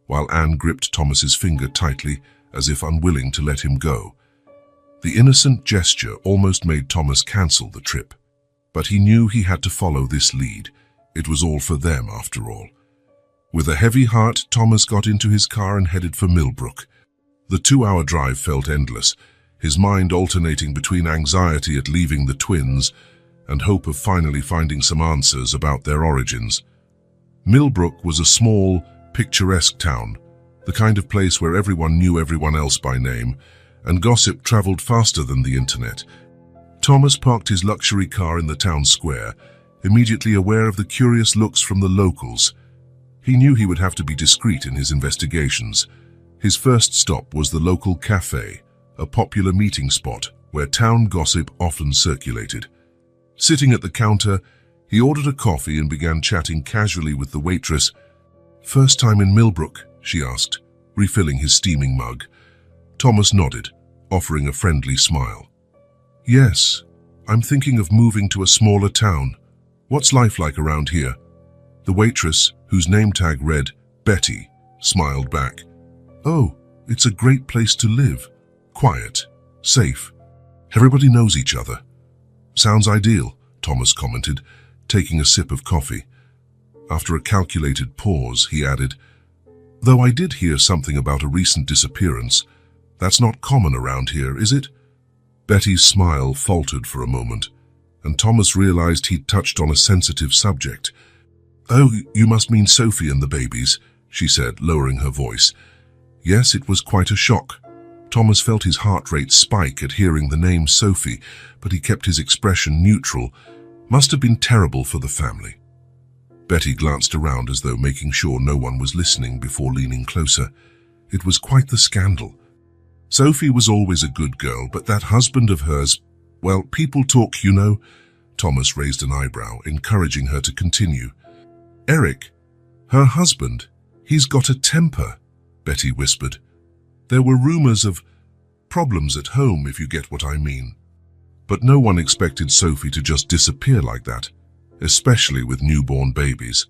while Anne gripped Thomas's finger tightly as if unwilling to let him go. The innocent gesture almost made Thomas cancel the trip, but he knew he had to follow this lead. It was all for them, after all. With a heavy heart, Thomas got into his car and headed for Millbrook. The 2-hour drive felt endless, his mind alternating between anxiety at leaving the twins and hope of finally finding some answers about their origins. Millbrook was a small, picturesque town, the kind of place where everyone knew everyone else by name, and gossip traveled faster than the internet. Thomas parked his luxury car in the town square, immediately aware of the curious looks from the locals. He knew he would have to be discreet in his investigations. His first stop was the local cafe, a popular meeting spot where town gossip often circulated. Sitting at the counter, he ordered a coffee and began chatting casually with the waitress. "First time in Millbrook?" she asked, refilling his steaming mug. Thomas nodded, offering a friendly smile. "Yes, I'm thinking of moving to a smaller town. What's life like around here?" The waitress, whose name tag read Betty, smiled back. "Oh, it's a great place to live. Quiet, safe. Everybody knows each other." "Sounds ideal," Thomas commented, taking a sip of coffee. After a calculated pause, he added, "Though I did hear something about a recent disappearance. That's not common around here, is it?" Betty's smile faltered for a moment, and Thomas realized he'd touched on a sensitive subject. "Oh, you must mean Sophie and the babies," she said, lowering her voice. Yes, it was quite a shock. Thomas felt his heart rate spike at hearing the name Sophie, but he kept his expression neutral. Must have been terrible for the family. Betty glanced around as though making sure no one was listening before leaning closer. It was quite the scandal. Sophie was always a good girl, but that husband of hers, well, people talk, you know. Thomas raised an eyebrow, encouraging her to continue. "Eric, her husband, he's got a temper," Betty whispered. "There were rumors of problems at home, if you get what I mean." But no one expected Sophie to just disappear like that, especially with newborn babies.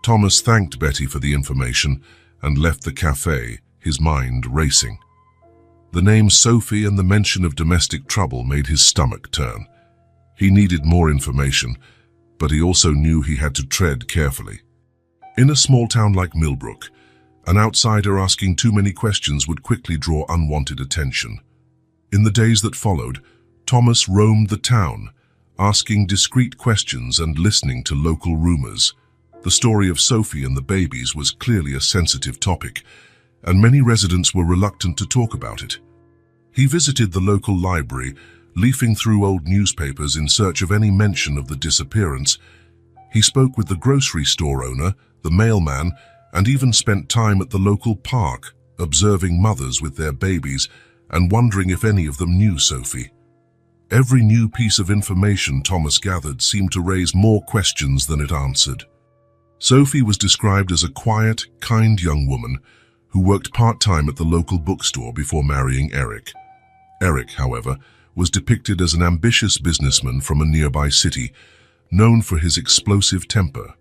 Thomas thanked Betty for the information and left the cafe, his mind racing. The name Sophie and the mention of domestic trouble made his stomach turn. He needed more information, but he also knew he had to tread carefully. In a small town like Millbrook, an outsider asking too many questions would quickly draw unwanted attention. In the days that followed, Thomas roamed the town, asking discreet questions and listening to local rumors. The story of Sophie and the babies was clearly a sensitive topic, and many residents were reluctant to talk about it. He visited the local library, leafing through old newspapers in search of any mention of the disappearance. He spoke with the grocery store owner, the mailman, and even spent time at the local park, observing mothers with their babies and wondering if any of them knew Sophie. Every new piece of information Thomas gathered seemed to raise more questions than it answered. Sophie was described as a quiet, kind young woman who worked part-time at the local bookstore before marrying Eric. Eric, however, was depicted as an ambitious businessman from a nearby city, known for his explosive temper.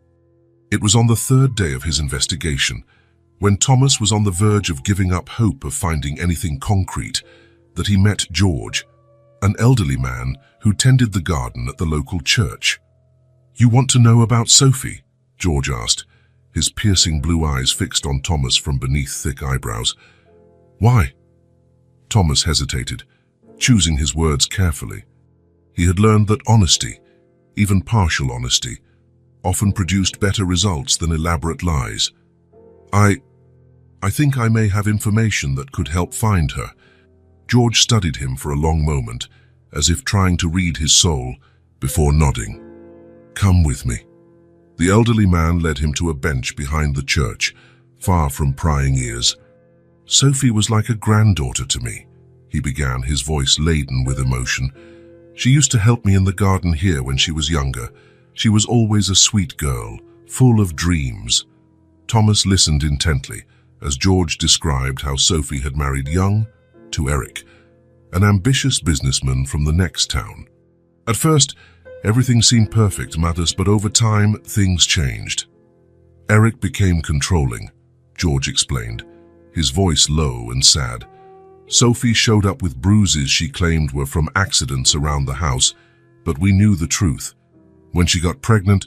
It was on the third day of his investigation, when Thomas was on the verge of giving up hope of finding anything concrete, that he met George, an elderly man who tended the garden at the local church. "You want to know about Sophie?" George asked, his piercing blue eyes fixed on Thomas from beneath thick eyebrows. "Why?" Thomas hesitated, choosing his words carefully. He had learned that honesty, even partial honesty, often produced better results than elaborate lies. I think I may have information that could help find her." George studied him for a long moment, as if trying to read his soul, before nodding. "Come with me." The elderly man led him to a bench behind the church, far from prying ears. "Sophie was like a granddaughter to me," he began, his voice laden with emotion. "She used to help me in the garden here when she was younger. She was always a sweet girl, full of dreams." Thomas listened intently as George described how Sophie had married young to Eric, an ambitious businessman from the next town. At first, everything seemed perfect, but over time, things changed. Eric became controlling, George explained, his voice low and sad. Sophie showed up with bruises she claimed were from accidents around the house, but we knew the truth. When she got pregnant,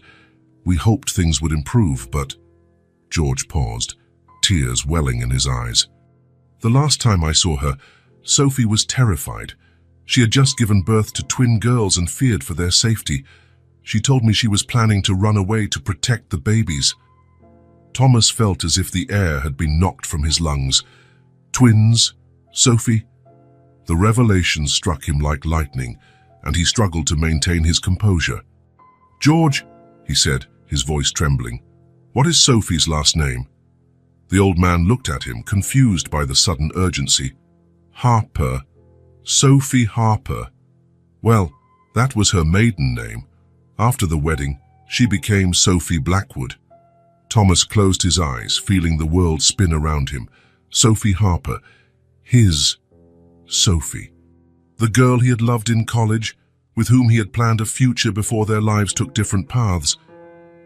we hoped things would improve, but... George paused, tears welling in his eyes. "The last time I saw her, Sophie was terrified. She had just given birth to twin girls and feared for their safety. She told me she was planning to run away to protect the babies." Thomas felt as if the air had been knocked from his lungs. Twins? Sophie? The revelation struck him like lightning, and he struggled to maintain his composure. "George," he said, his voice trembling, "what is Sophie's last name?" The old man looked at him, confused by the sudden urgency. "Harper. Sophie Harper. Well, that was her maiden name. After the wedding, she became Sophie Blackwood." Thomas closed his eyes, feeling the world spin around him. Sophie Harper. His Sophie. The girl he had loved in college, with whom he had planned a future before their lives took different paths.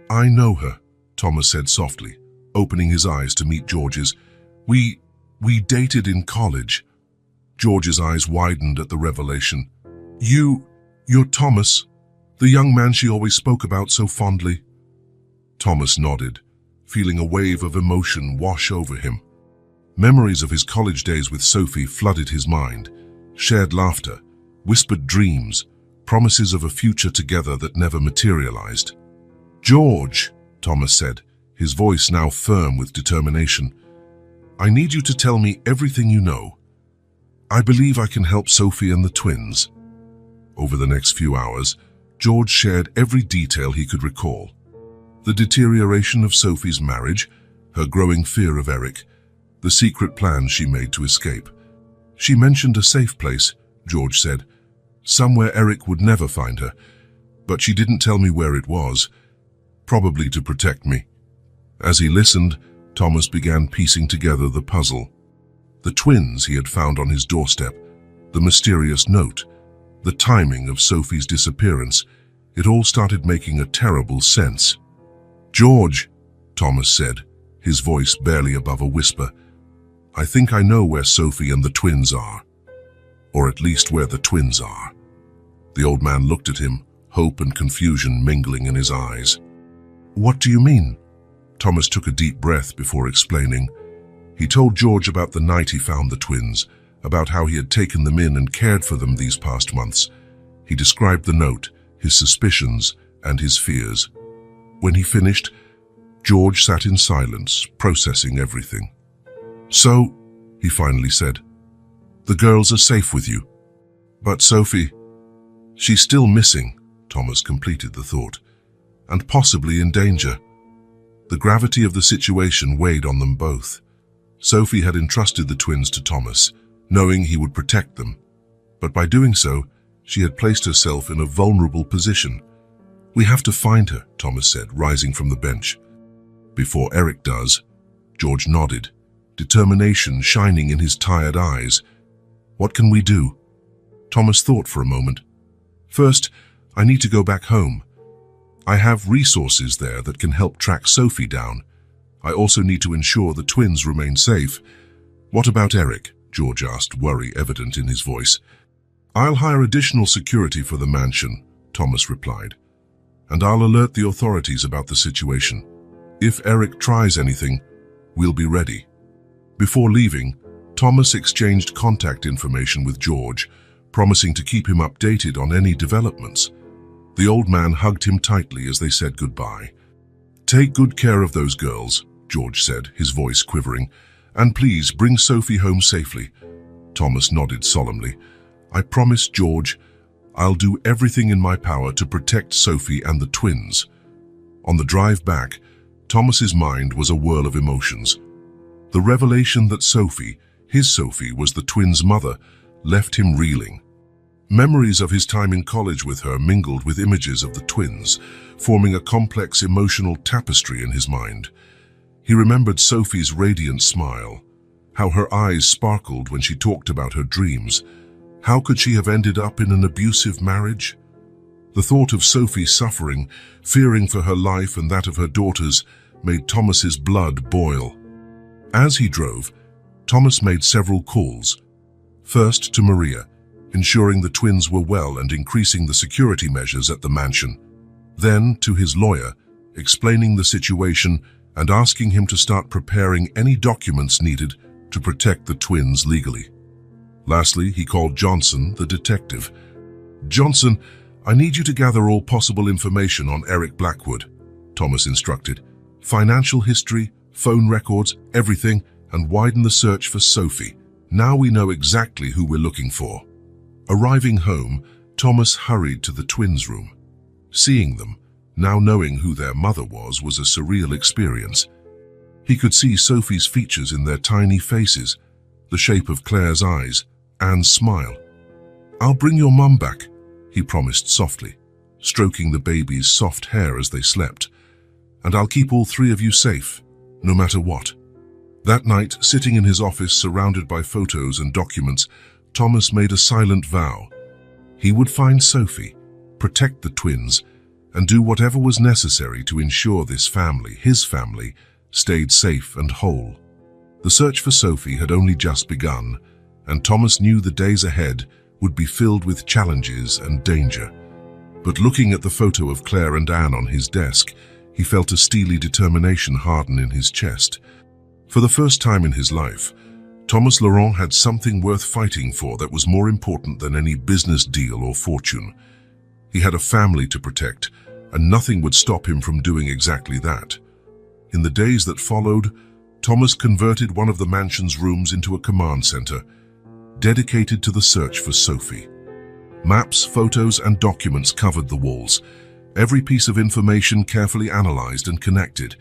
"I know her," Thomas said softly, opening his eyes to meet George's. We dated in college." George's eyes widened at the revelation. You're Thomas, the young man she always spoke about so fondly." Thomas nodded, feeling a wave of emotion wash over him. Memories of his college days with Sophie flooded his mind. Shared laughter, whispered dreams, promises of a future together that never materialized. "George," Thomas said, his voice now firm with determination, "I need you to tell me everything you know. I believe I can help Sophie and the twins." Over the next few hours, George shared every detail he could recall. The deterioration of Sophie's marriage, her growing fear of Eric, the secret plans she made to escape. "She mentioned a safe place," George said, "somewhere Eric would never find her, but she didn't tell me where it was, probably to protect me." As he listened, Thomas began piecing together the puzzle. The twins he had found on his doorstep, the mysterious note, the timing of Sophie's disappearance, it all started making a terrible sense. "George," Thomas said, his voice barely above a whisper, "I think I know where Sophie and the twins are. Or at least where the twins are." The old man looked at him, hope and confusion mingling in his eyes. "What do you mean?" Thomas took a deep breath before explaining. He told George about the night he found the twins, about how he had taken them in and cared for them these past months. He described the note, his suspicions, and his fears. When he finished, George sat in silence, processing everything. "So," he finally said, "the girls are safe with you. But Sophie, she's still missing," Thomas completed the thought, "and possibly in danger." The gravity of the situation weighed on them both. Sophie had entrusted the twins to Thomas, knowing he would protect them. But by doing so, she had placed herself in a vulnerable position. "We have to find her," Thomas said, rising from the bench. "Before Eric does." George nodded, determination shining in his tired eyes. "What can we do?" Thomas thought for a moment. "First, I need to go back home. I have resources there that can help track Sophie down. I also need to ensure the twins remain safe. What about Eric? George asked, worry evident in his voice. I'll hire additional security for the mansion, Thomas replied. And I'll alert the authorities about the situation. If Eric tries anything, we'll be ready. Before leaving, Thomas exchanged contact information with George, promising to keep him updated on any developments. The old man hugged him tightly as they said goodbye. Take good care of those girls, George said, his voice quivering, and please bring Sophie home safely. Thomas nodded solemnly. I promise, George, I'll do everything in my power to protect Sophie and the twins. On the drive back, Thomas's mind was a whirl of emotions. The revelation that Sophie, his Sophie, was the twins' mother, left him reeling. Memories of his time in college with her mingled with images of the twins, forming a complex emotional tapestry in his mind. He remembered Sophie's radiant smile, how her eyes sparkled when she talked about her dreams. How could she have ended up in an abusive marriage? The thought of Sophie suffering, fearing for her life and that of her daughters, made Thomas's blood boil. As he drove, Thomas made several calls. First to Maria, ensuring the twins were well and increasing the security measures at the mansion. Then to his lawyer, explaining the situation and asking him to start preparing any documents needed to protect the twins legally. Lastly, he called Johnson, the detective. Johnson, I need you to gather all possible information on Eric Blackwood, Thomas instructed. Financial history, phone records, everything, and widen the search for Sophie. Now we know exactly who we're looking for. Arriving home, Thomas hurried to the twins' room. Seeing them, now knowing who their mother was a surreal experience. He could see Sophie's features in their tiny faces, the shape of Claire's eyes, Anne's smile. I'll bring your mum back, he promised softly, stroking the baby's soft hair as they slept. And I'll keep all three of you safe, no matter what. That night, sitting in his office surrounded by photos and documents, Thomas made a silent vow. He would find Sophie, protect the twins, and do whatever was necessary to ensure this family, his family, stayed safe and whole. The search for Sophie had only just begun, and Thomas knew the days ahead would be filled with challenges and danger. But looking at the photo of Claire and Anne on his desk, he felt a steely determination harden in his chest. For the first time in his life, Thomas Laurent had something worth fighting for that was more important than any business deal or fortune. He had a family to protect, and nothing would stop him from doing exactly that. In the days that followed, Thomas converted one of the mansion's rooms into a command center, dedicated to the search for Sophie. Maps, photos, and documents covered the walls, every piece of information carefully analyzed and connected.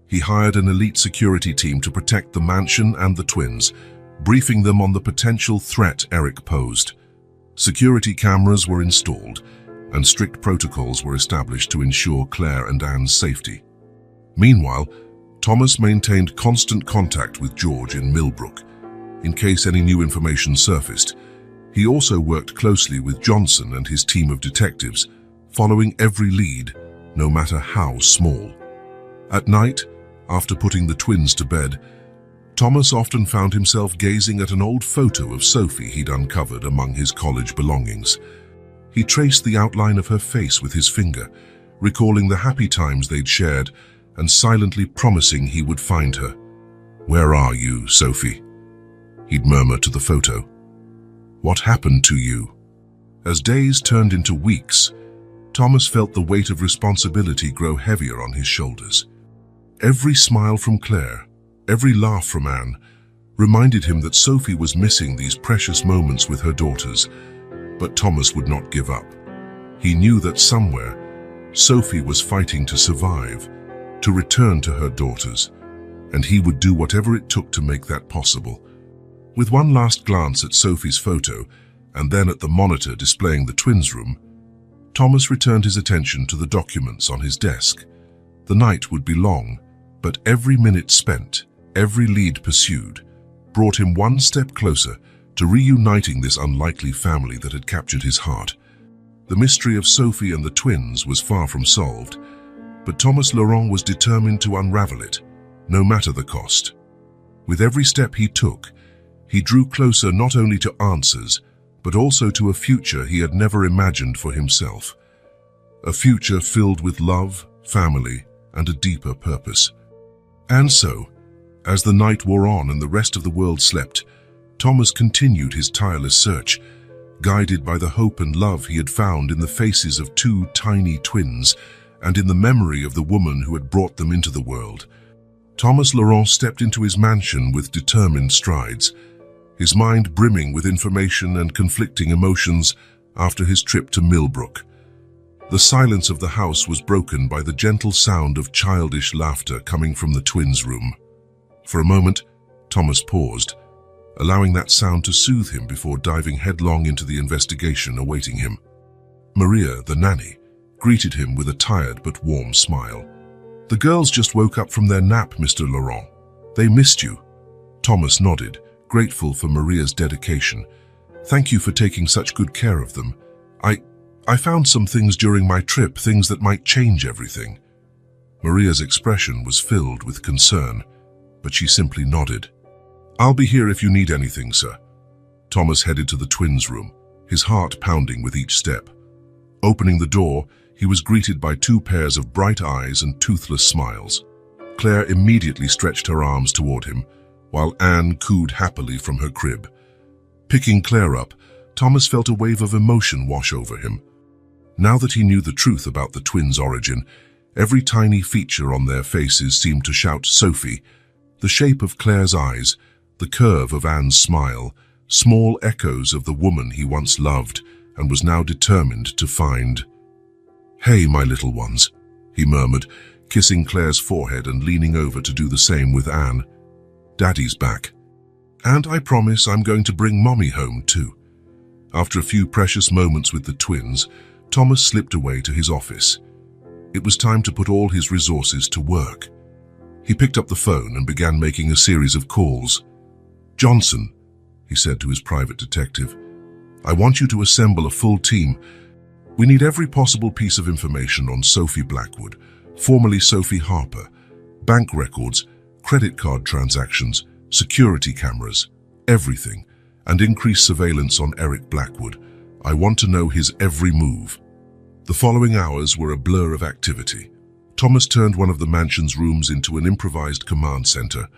He hired an elite security team to protect the mansion and the twins, briefing them on the potential threat Eric posed. Security cameras were installed, and strict protocols were established to ensure Claire and Anne's safety. Meanwhile, Thomas maintained constant contact with George in Millbrook, in case any new information surfaced. He also worked closely with Johnson and his team of detectives, following every lead, no matter how small. At night, after putting the twins to bed, Thomas often found himself gazing at an old photo of Sophie he'd uncovered among his college belongings. He traced the outline of her face with his finger, recalling the happy times they'd shared and silently promising he would find her. "Where are you, Sophie?" he'd murmur to the photo. "What happened to you?" As days turned into weeks, Thomas felt the weight of responsibility grow heavier on his shoulders. Every smile from Claire, every laugh from Anne, reminded him that Sophie was missing these precious moments with her daughters. But Thomas would not give up. He knew that somewhere, Sophie was fighting to survive, to return to her daughters, and he would do whatever it took to make that possible. With one last glance at Sophie's photo, and then at the monitor displaying the twins' room, Thomas returned his attention to the documents on his desk. The night would be long, but every minute spent, every lead pursued, brought him one step closer to reuniting this unlikely family that had captured his heart. The mystery of Sophie and the twins was far from solved, But Thomas Laurent was determined to unravel it, no matter the cost. With every step he took, he drew closer not only to answers, but also to a future he had never imagined for himself. A future filled with love, family, and a deeper purpose. And so, as the night wore on and the rest of the world slept, Thomas continued his tireless search, guided by the hope and love he had found in the faces of two tiny twins and in the memory of the woman who had brought them into the world. Thomas Laurent stepped into his mansion with determined strides, his mind brimming with information and conflicting emotions after his trip to Millbrook. The silence of the house was broken by the gentle sound of childish laughter coming from the twins' room. For a moment, Thomas paused, allowing that sound to soothe him before diving headlong into the investigation awaiting him. Maria, the nanny, greeted him with a tired but warm smile. "The girls just woke up from their nap, Mr. Laurent. They missed you." Thomas nodded, grateful for Maria's dedication. "Thank you for taking such good care of them. I found some things during my trip, things that might change everything." Maria's expression was filled with concern, but she simply nodded. "I'll be here if you need anything, sir." Thomas headed to the twins' room, his heart pounding with each step. Opening the door, he was greeted by two pairs of bright eyes and toothless smiles. Claire immediately stretched her arms toward him, while Anne cooed happily from her crib. Picking Claire up, Thomas felt a wave of emotion wash over him. Now that he knew the truth about the twins' origin, every tiny feature on their faces seemed to shout Sophie. The shape of Claire's eyes, the curve of Anne's smile, small echoes of the woman he once loved and was now determined to find. "Hey, my little ones," he murmured, kissing Claire's forehead and leaning over to do the same with Anne. "Daddy's back. And I promise I'm going to bring Mommy home too." After a few precious moments with the twins, Thomas slipped away to his office. It was time to put all his resources to work. He picked up the phone and began making a series of calls. "Johnson," he said to his private detective, "I want you to assemble a full team. We need every possible piece of information on Sophie Blackwood, formerly Sophie Harper, bank records, credit card transactions, security cameras, everything, and increased surveillance on Eric Blackwood. I want to know his every move." The following hours were a blur of activity. Thomas turned one of the mansion's rooms into an improvised command center.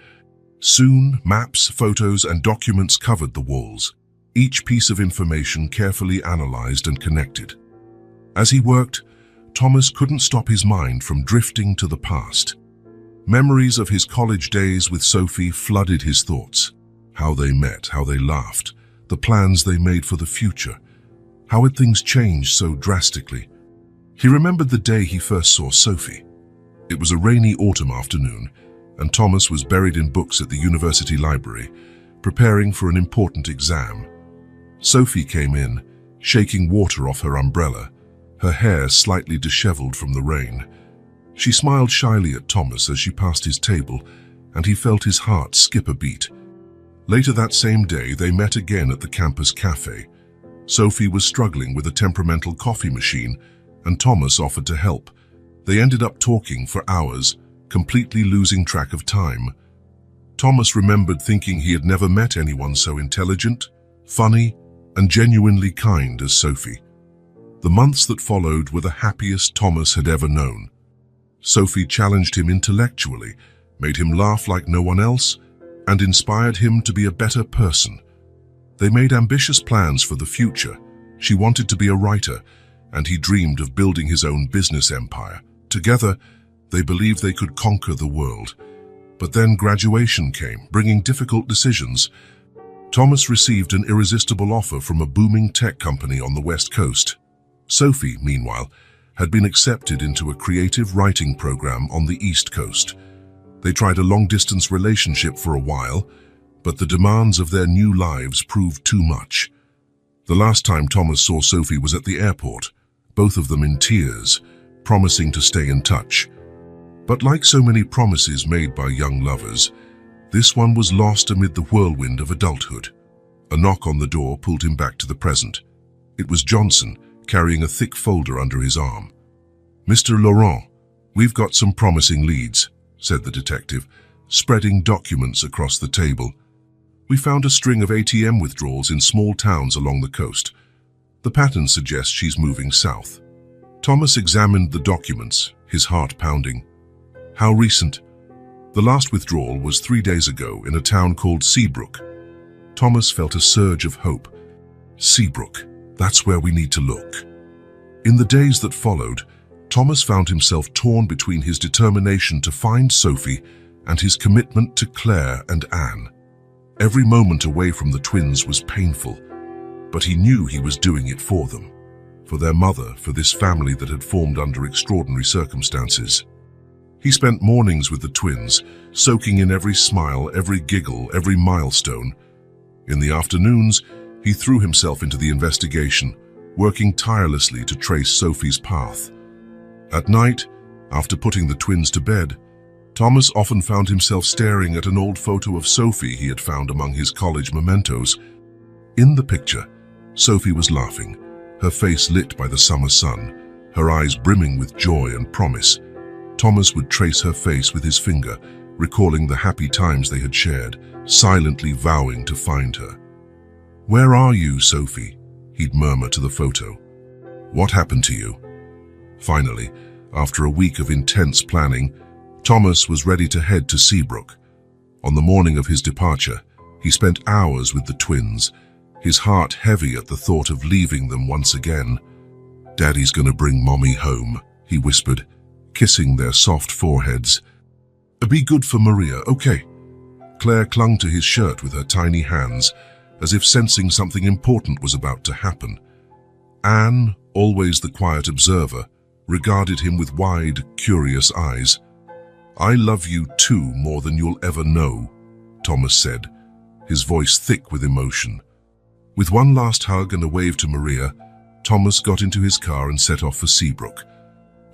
Soon, maps, photos, and documents covered the walls, each piece of information carefully analyzed and connected. As he worked, Thomas couldn't stop his mind from drifting to the past. Memories of his college days with Sophie flooded his thoughts. How they met, how they laughed, the plans they made for the future. How had things changed so drastically? He remembered the day he first saw Sophie. It was a rainy autumn afternoon, and Thomas was buried in books at the university library, preparing for an important exam. Sophie came in, shaking water off her umbrella, her hair slightly disheveled from the rain. She smiled shyly at Thomas as she passed his table, and he felt his heart skip a beat. Later that same day, they met again at the campus cafe. Sophie was struggling with a temperamental coffee machine, and Thomas offered to help. They ended up talking for hours, completely losing track of time. Thomas remembered thinking he had never met anyone so intelligent, funny, and genuinely kind as Sophie. The months that followed were the happiest Thomas had ever known. Sophie challenged him intellectually, made him laugh like no one else, and inspired him to be a better person. They made ambitious plans for the future. She wanted to be a writer, and he dreamed of building his own business empire. Together, they believed they could conquer the world. But then graduation came, bringing difficult decisions. Thomas received an irresistible offer from a booming tech company on the West Coast. Sophie, meanwhile, had been accepted into a creative writing program on the East Coast. They tried a long-distance relationship for a while, but the demands of their new lives proved too much. The last time Thomas saw Sophie was at the airport, both of them in tears, promising to stay in touch. But like so many promises made by young lovers, this one was lost amid the whirlwind of adulthood. A knock on the door pulled him back to the present. It was Johnson, carrying a thick folder under his arm. "Mr. Laurent," "We've got some promising leads," said the detective, spreading documents across the table. "We found a string of ATM withdrawals in small towns along the coast. The pattern suggests she's moving south." Thomas examined the documents, his heart pounding. "How recent?" "The last withdrawal was 3 days ago in a town called Seabrook." Thomas felt a surge of hope. Seabrook, that's where we need to look. In the days that followed, Thomas found himself torn between his determination to find Sophie and his commitment to Claire and Anne. Every moment away from the twins was painful, but he knew he was doing it for them, for their mother, for this family that had formed under extraordinary circumstances. He spent mornings with the twins, soaking in every smile, every giggle, every milestone. In the afternoons, he threw himself into the investigation, working tirelessly to trace Sophie's path. At night, after putting the twins to bed, Thomas often found himself staring at an old photo of Sophie he had found among his college mementos. In the picture, Sophie was laughing, her face lit by the summer sun, her eyes brimming with joy and promise. Thomas would trace her face with his finger, recalling the happy times they had shared, silently vowing to find her. "Where are you, Sophie?" he'd murmur to the photo. "What happened to you?" Finally, after a week of intense planning, Thomas was ready to head to Seabrook. On the morning of his departure, he spent hours with the twins, his heart heavy at the thought of leaving them once again. "Daddy's gonna bring Mommy home," he whispered, kissing their soft foreheads. "Be good for Maria, okay?" Claire clung to his shirt with her tiny hands, as if sensing something important was about to happen. Anne, always the quiet observer, regarded him with wide, curious eyes. "I love you too more than you'll ever know," Thomas said, his voice thick with emotion. With one last hug and a wave to Maria, Thomas got into his car and set off for Seabrook,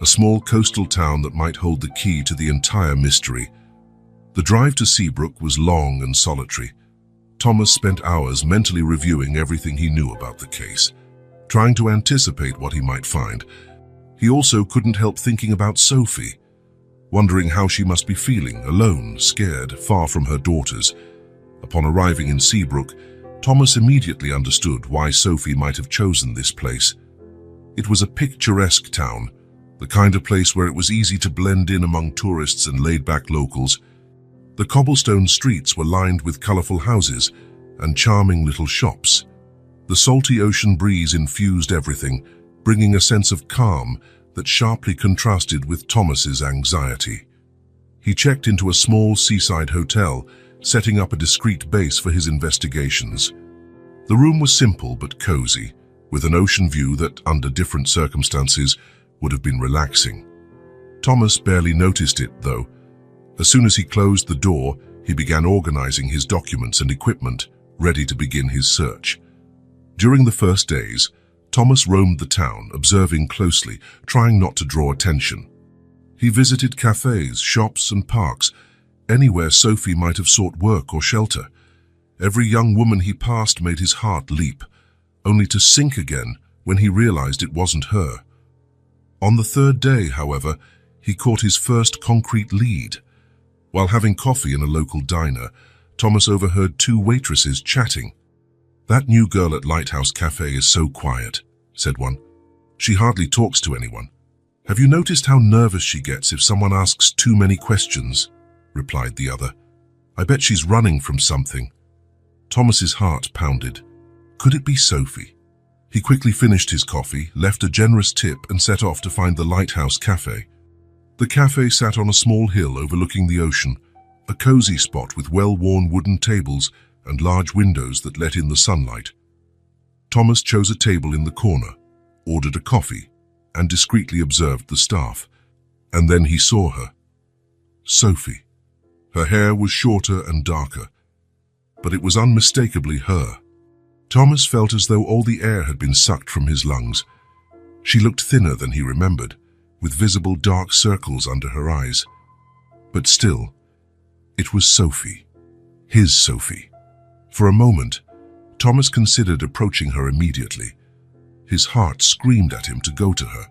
a small coastal town that might hold the key to the entire mystery. The drive to Seabrook was long and solitary. Thomas spent hours mentally reviewing everything he knew about the case, trying to anticipate what he might find. He also couldn't help thinking about Sophie, wondering how she must be feeling, alone, scared, far from her daughters. Upon arriving in Seabrook, Thomas immediately understood why Sophie might have chosen this place. It was a picturesque town, the kind of place where it was easy to blend in among tourists and laid-back locals. The cobblestone streets were lined with colorful houses and charming little shops. The salty ocean breeze infused everything, bringing a sense of calm that sharply contrasted with Thomas's anxiety. He checked into a small seaside hotel, setting up a discreet base for his investigations. The room was simple but cozy, with an ocean view that, under different circumstances, would have been relaxing. Thomas barely noticed it, though. As soon as he closed the door, he began organizing his documents and equipment, ready to begin his search. During the first days, Thomas roamed the town, observing closely, trying not to draw attention. He visited cafes, shops, and parks, anywhere Sophie might have sought work or shelter. Every young woman he passed made his heart leap, only to sink again when he realized it wasn't her. On the third day, however, he caught his first concrete lead. While having coffee in a local diner, Thomas overheard two waitresses chatting. "That new girl at Lighthouse Cafe is so quiet," said one. "She hardly talks to anyone. Have you noticed how nervous she gets if someone asks too many questions?" replied the other. "I bet she's running from something." Thomas's heart pounded. Could it be Sophie? He quickly finished his coffee, left a generous tip, and set off to find the Lighthouse Cafe. The cafe sat on a small hill overlooking the ocean, a cozy spot with well-worn wooden tables and large windows that let in the sunlight. Thomas chose a table in the corner, ordered a coffee, and discreetly observed the staff. And then he saw her. Sophie. Her hair was shorter and darker, but it was unmistakably her. Thomas felt as though all the air had been sucked from his lungs. She looked thinner than he remembered, with visible dark circles under her eyes. But still, it was Sophie. His Sophie. For a moment, Thomas considered approaching her immediately. His heart screamed at him to go to her,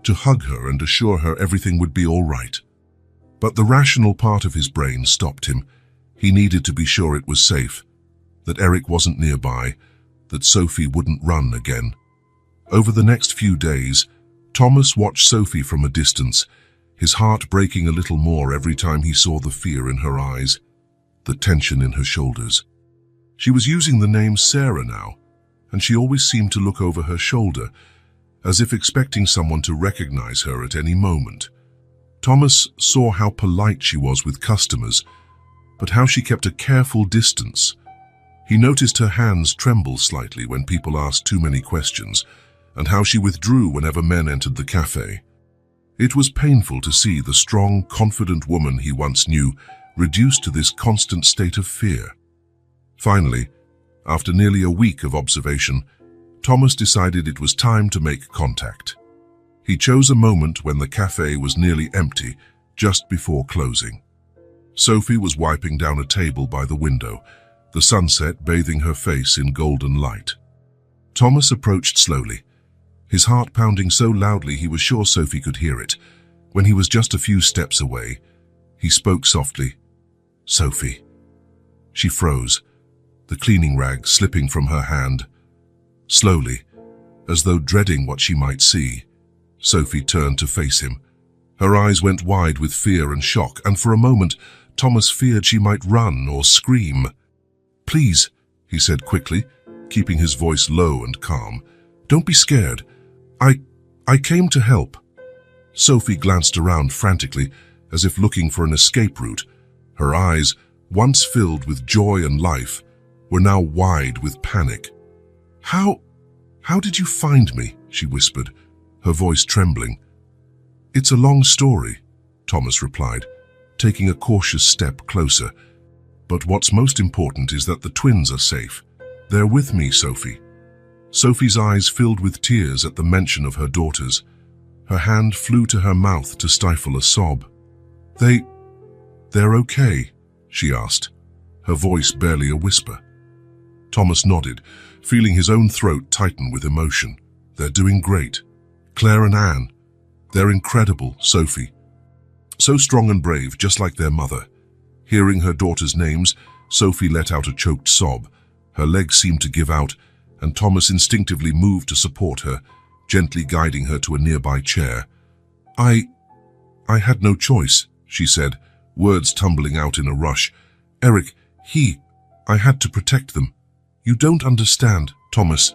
to hug her and assure her everything would be all right. But the rational part of his brain stopped him. He needed to be sure it was safe, that Eric wasn't nearby, that Sophie wouldn't run again. Over the next few days, Thomas watched Sophie from a distance, his heart breaking a little more every time he saw the fear in her eyes, the tension in her shoulders. She was using the name Sarah now, and she always seemed to look over her shoulder, as if expecting someone to recognize her at any moment. Thomas saw how polite she was with customers, but how she kept a careful distance. He noticed her hands tremble slightly when people asked too many questions, and how she withdrew whenever men entered the cafe. It was painful to see the strong, confident woman he once knew reduced to this constant state of fear. Finally, after nearly a week of observation, Thomas decided it was time to make contact. He chose a moment when the cafe was nearly empty, just before closing. Sophie was wiping down a table by the window, the sunset bathing her face in golden light. Thomas approached slowly, his heart pounding so loudly he was sure Sophie could hear it. When he was just a few steps away, he spoke softly. "Sophie." She froze, the cleaning rag slipping from her hand. Slowly, as though dreading what she might see, Sophie turned to face him. Her eyes went wide with fear and shock, and for a moment, Thomas feared she might run or scream. "Please," he said quickly, keeping his voice low and calm. "Don't be scared. I came to help." Sophie glanced around frantically, as if looking for an escape route. Her eyes, once filled with joy and life, were now wide with panic. How did you find me?" she whispered, her voice trembling. "It's a long story," Thomas replied, taking a cautious step closer. "But what's most important is that the twins are safe. They're with me, Sophie." Sophie's eyes filled with tears at the mention of her daughters. Her hand flew to her mouth to stifle a sob. They're okay?" she asked, her voice barely a whisper. Thomas nodded, feeling his own throat tighten with emotion. "They're doing great. Claire and Anne. They're incredible, Sophie. So strong and brave, just like their mother." Hearing her daughters' names, Sophie let out a choked sob. Her legs seemed to give out, and Thomas instinctively moved to support her, gently guiding her to a nearby chair. I had no choice," she said, words tumbling out in a rush. "Eric, I had to protect them. You don't understand, Thomas.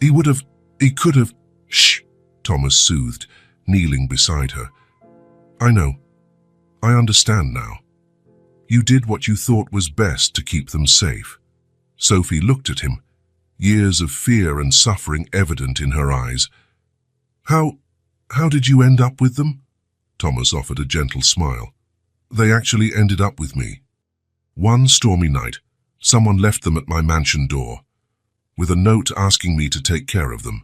He could have..." "Shh," Thomas soothed, kneeling beside her. "I know. I understand now. You did what you thought was best to keep them safe." Sophie looked at him, years of fear and suffering evident in her eyes. How did you end up with them?" Thomas offered a gentle smile. "They actually ended up with me. One stormy night, someone left them at my mansion door, with a note asking me to take care of them."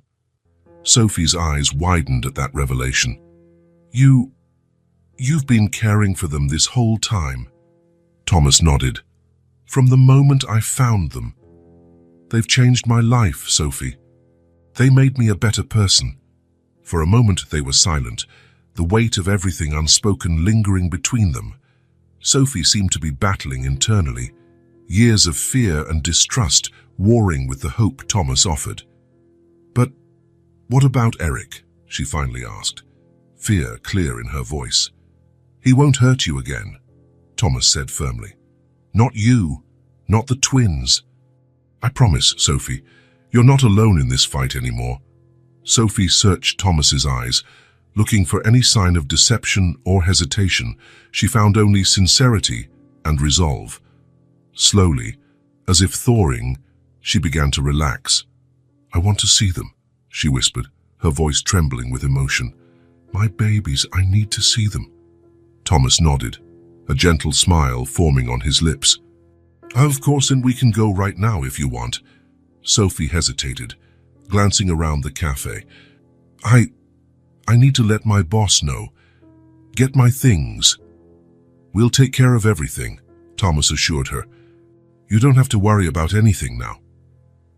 Sophie's eyes widened at that revelation. You've been caring for them this whole time." Thomas nodded. "From the moment I found them. They've changed my life, Sophie. They made me a better person." For a moment they were silent, the weight of everything unspoken lingering between them. Sophie seemed to be battling internally, years of fear and distrust warring with the hope Thomas offered. "But what about Eric?" she finally asked, fear clear in her voice. "He won't hurt you again," Thomas said firmly. "Not you, not the twins. I promise, Sophie, you're not alone in this fight anymore." Sophie searched Thomas's eyes, looking for any sign of deception or hesitation. She found only sincerity and resolve. Slowly, as if thawing, she began to relax. "I want to see them," she whispered, her voice trembling with emotion. "My babies, I need to see them." Thomas nodded, a gentle smile forming on his lips. "Of course, and we can go right now if you want." Sophie hesitated, glancing around the cafe. I need to let my boss know. Get my things." "We'll take care of everything," Thomas assured her. "You don't have to worry about anything now."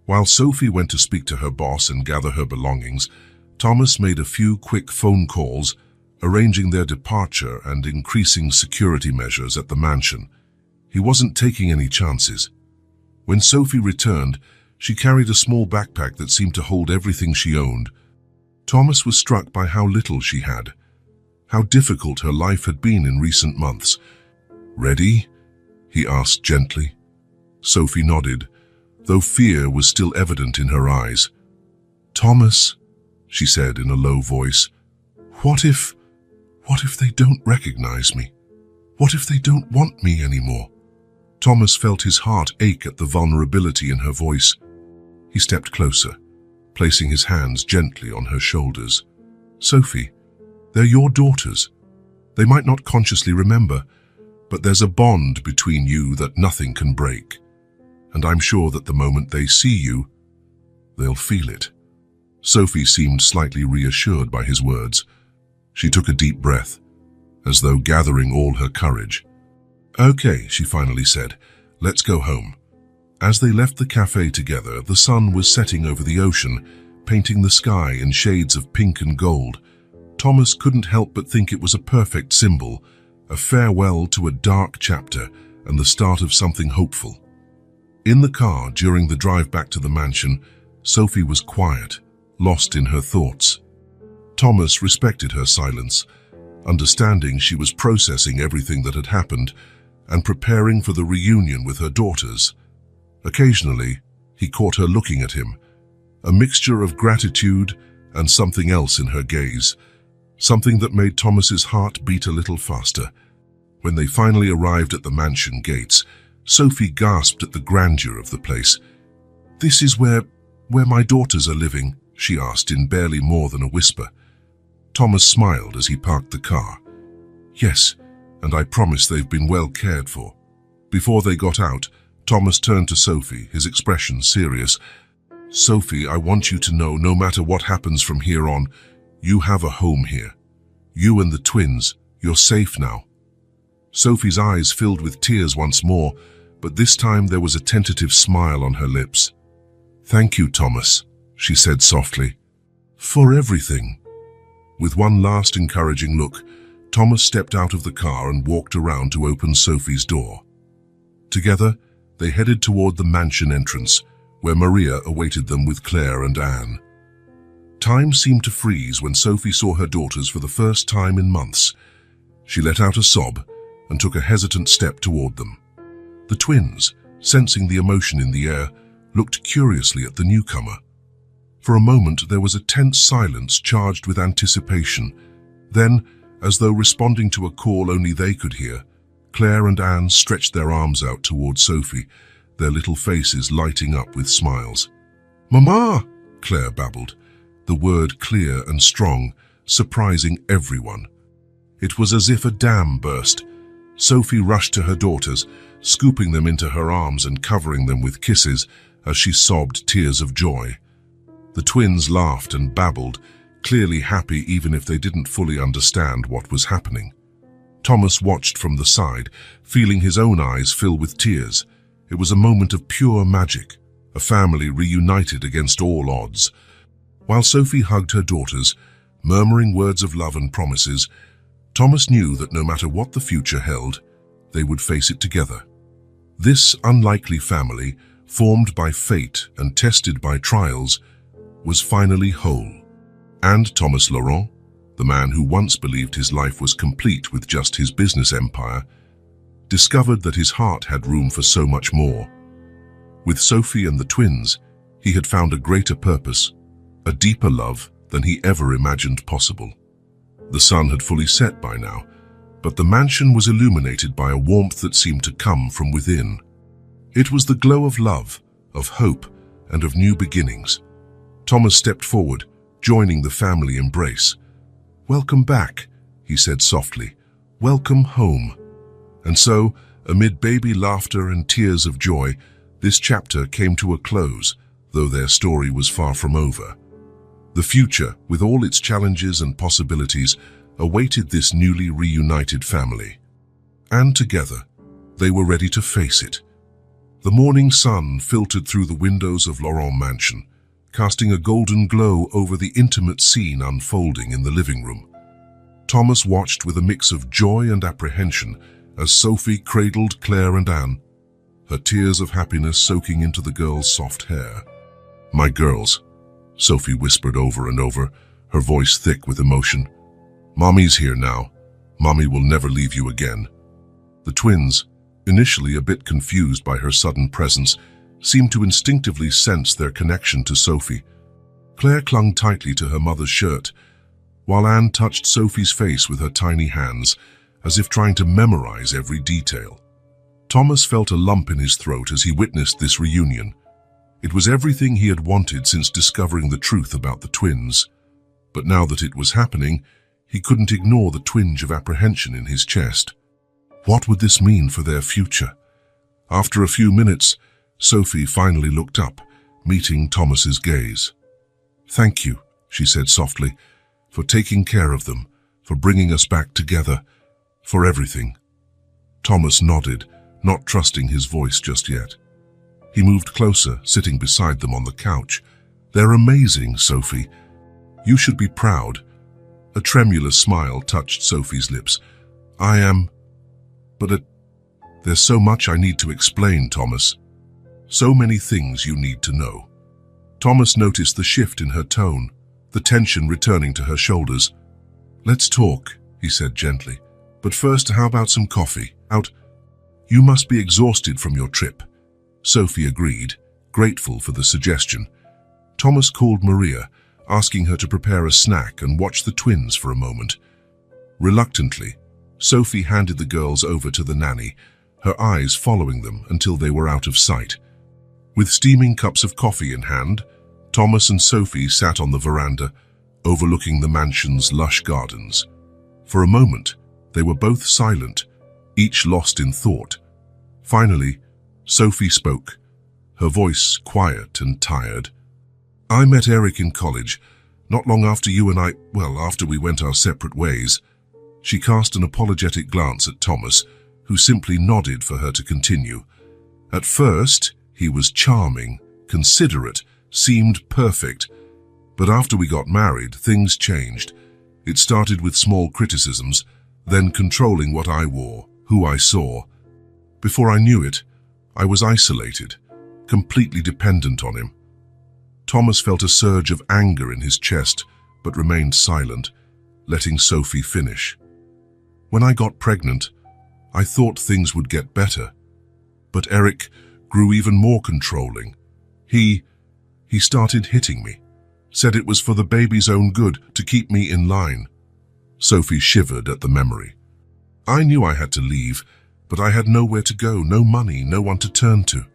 While Sophie went to speak to her boss and gather her belongings, Thomas made a few quick phone calls, arranging their departure and increasing security measures at the mansion. He wasn't taking any chances. When Sophie returned, she carried a small backpack that seemed to hold everything she owned. Thomas was struck by how little she had, how difficult her life had been in recent months. "Ready?" he asked gently. Sophie nodded, though fear was still evident in her eyes. "Thomas," she said in a low voice, What if they don't recognize me? What if they don't want me anymore?" Thomas felt his heart ache at the vulnerability in her voice. He stepped closer, placing his hands gently on her shoulders. "Sophie, they're your daughters. They might not consciously remember, but there's a bond between you that nothing can break. And I'm sure that the moment they see you, they'll feel it." Sophie seemed slightly reassured by his words. She took a deep breath, as though gathering all her courage. "Okay," she finally said, "let's go home." As they left the cafe together, the sun was setting over the ocean, painting the sky in shades of pink and gold. Thomas couldn't help but think it was a perfect symbol, a farewell to a dark chapter and the start of something hopeful. In the car, during the drive back to the mansion, Sophie was quiet, lost in her thoughts. Thomas respected her silence, understanding she was processing everything that had happened and preparing for the reunion with her daughters. Occasionally, he caught her looking at him, a mixture of gratitude and something else in her gaze, something that made Thomas's heart beat a little faster. When they finally arrived at the mansion gates, Sophie gasped at the grandeur of the place. "This is where my daughters are living?" she asked in barely more than a whisper. Thomas smiled as he parked the car. "Yes, and I promise they've been well cared for." Before they got out, Thomas turned to Sophie, his expression serious. "Sophie, I want you to know, no matter what happens from here on, you have a home here. You and the twins, you're safe now." Sophie's eyes filled with tears once more, but this time there was a tentative smile on her lips. "Thank you, Thomas," she said softly, "for everything." With one last encouraging look, Thomas stepped out of the car and walked around to open Sophie's door. Together, they headed toward the mansion entrance, where Maria awaited them with Claire and Anne. Time seemed to freeze when Sophie saw her daughters for the first time in months. She let out a sob and took a hesitant step toward them. The twins, sensing the emotion in the air, looked curiously at the newcomer. For a moment, there was a tense silence charged with anticipation. Then, as though responding to a call only they could hear, Claire and Anne stretched their arms out toward Sophie, their little faces lighting up with smiles. "Mama!" Claire babbled, the word clear and strong, surprising everyone. It was as if a dam burst. Sophie rushed to her daughters, scooping them into her arms and covering them with kisses as she sobbed tears of joy. The twins laughed and babbled, clearly happy even if they didn't fully understand what was happening. Thomas watched from the side, feeling his own eyes fill with tears. It was a moment of pure magic, a family reunited against all odds. While Sophie hugged her daughters, murmuring words of love and promises, Thomas knew that no matter what the future held, they would face it together. This unlikely family, formed by fate and tested by trials, was finally whole. And Thomas Laurent, the man who once believed his life was complete with just his business empire, discovered that his heart had room for so much more. With Sophie and the twins, he had found a greater purpose, a deeper love than he ever imagined possible. The sun had fully set by now, but the mansion was illuminated by a warmth that seemed to come from within. It was the glow of love, of hope, and of new beginnings. Thomas stepped forward, joining the family embrace. "Welcome back," he said softly. "Welcome home." And so, amid baby laughter and tears of joy, this chapter came to a close, though their story was far from over. The future, with all its challenges and possibilities, awaited this newly reunited family. And together, they were ready to face it. The morning sun filtered through the windows of Laurent Mansion, casting a golden glow over the intimate scene unfolding in the living room. Thomas watched with a mix of joy and apprehension as Sophie cradled Claire and Anne, her tears of happiness soaking into the girls' soft hair. "My girls," Sophie whispered over and over, her voice thick with emotion. "Mommy's here now. Mommy will never leave you again." The twins, initially a bit confused by her sudden presence, seemed to instinctively sense their connection to Sophie. Claire clung tightly to her mother's shirt, while Anne touched Sophie's face with her tiny hands, as if trying to memorize every detail. Thomas felt a lump in his throat as he witnessed this reunion. It was everything he had wanted since discovering the truth about the twins. But now that it was happening, he couldn't ignore the twinge of apprehension in his chest. What would this mean for their future? After a few minutes, Sophie finally looked up, meeting Thomas's gaze. "Thank you," she said softly, "for taking care of them, for bringing us back together, for everything." Thomas nodded, not trusting his voice just yet. He moved closer, sitting beside them on the couch. "They're amazing, Sophie. You should be proud." A tremulous smile touched Sophie's lips. "I am, but there's so much I need to explain, Thomas. So many things you need to know." Thomas noticed the shift in her tone, the tension returning to her shoulders. "Let's talk," he said gently. "But first, how about some coffee? Out? You must be exhausted from your trip." Sophie agreed, grateful for the suggestion. Thomas called Maria, asking her to prepare a snack and watch the twins for a moment. Reluctantly, Sophie handed the girls over to the nanny, her eyes following them until they were out of sight. With steaming cups of coffee in hand, Thomas and Sophie sat on the veranda, overlooking the mansion's lush gardens. For a moment, they were both silent, each lost in thought. Finally, Sophie spoke, her voice quiet and tired. "I met Eric in college, not long after you and after we went our separate ways." She cast an apologetic glance at Thomas, who simply nodded for her to continue. "At first, he was charming, considerate, seemed perfect. But after we got married, things changed. It started with small criticisms, then controlling what I wore, who I saw. Before I knew it, I was isolated, completely dependent on him." Thomas felt a surge of anger in his chest, but remained silent, letting Sophie finish. "When I got pregnant, I thought things would get better. But Eric grew even more controlling. He started hitting me, said it was for the baby's own good to keep me in line." Sophie shivered at the memory. "I knew I had to leave, but I had nowhere to go, no money, no one to turn to."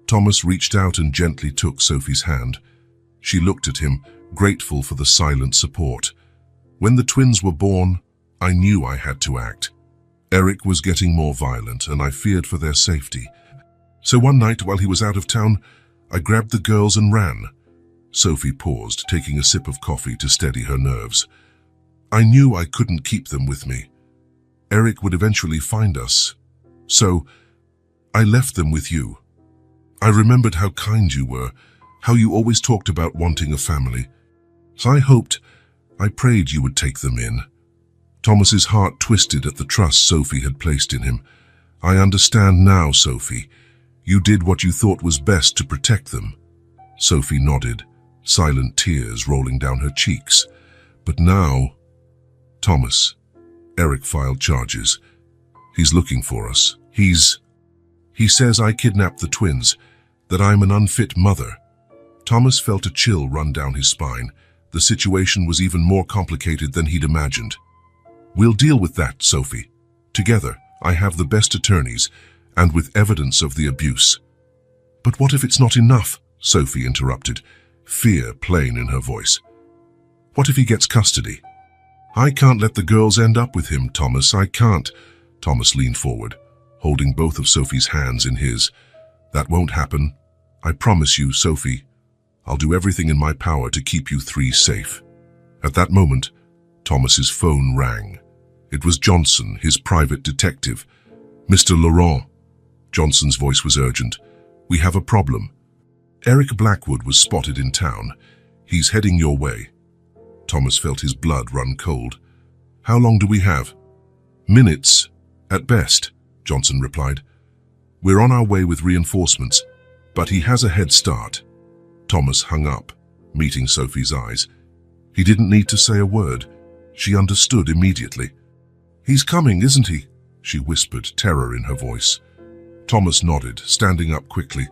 Thomas reached out and gently took Sophie's hand. She looked at him, grateful for the silent support. "When the twins were born, I knew I had to act. Eric was getting more violent, and I feared for their safety. So one night while he was out of town, I grabbed the girls and ran." Sophie paused, taking a sip of coffee to steady her nerves. "I knew I couldn't keep them with me. Eric would eventually find us. So I left them with you. I remembered how kind you were, how you always talked about wanting a family. So I prayed you would take them in." Thomas's heart twisted at the trust Sophie had placed in him. "I understand now, Sophie. You did what you thought was best to protect them." Sophie nodded, silent tears rolling down her cheeks. "But now—" "Thomas, Eric filed charges. He's looking for us. He says I kidnapped the twins, that I'm an unfit mother." Thomas felt a chill run down his spine. The situation was even more complicated than he'd imagined. "We'll deal with that, Sophie. Together, I have the best attorneys, and with evidence of the abuse." "But what if it's not enough?" Sophie interrupted, fear plain in her voice. "What if he gets custody?" "I can't let the girls end up with him, Thomas. I can't." Thomas leaned forward, holding both of Sophie's hands in his. "That won't happen. I promise you, Sophie. I'll do everything in my power to keep you three safe." At that moment, Thomas's phone rang. It was Johnson, his private detective. "Mr. Laurent." Johnson's voice was urgent. "We have a problem." Eric Blackwood was spotted in town. He's heading your way. Thomas felt his blood run cold. How long do we have? Minutes, at best, Johnson replied. We're on our way with reinforcements, but he has a head start. Thomas hung up, meeting Sophie's eyes. He didn't need to say a word. She understood immediately. He's coming, isn't he? She whispered, terror in her voice. Thomas nodded, standing up quickly.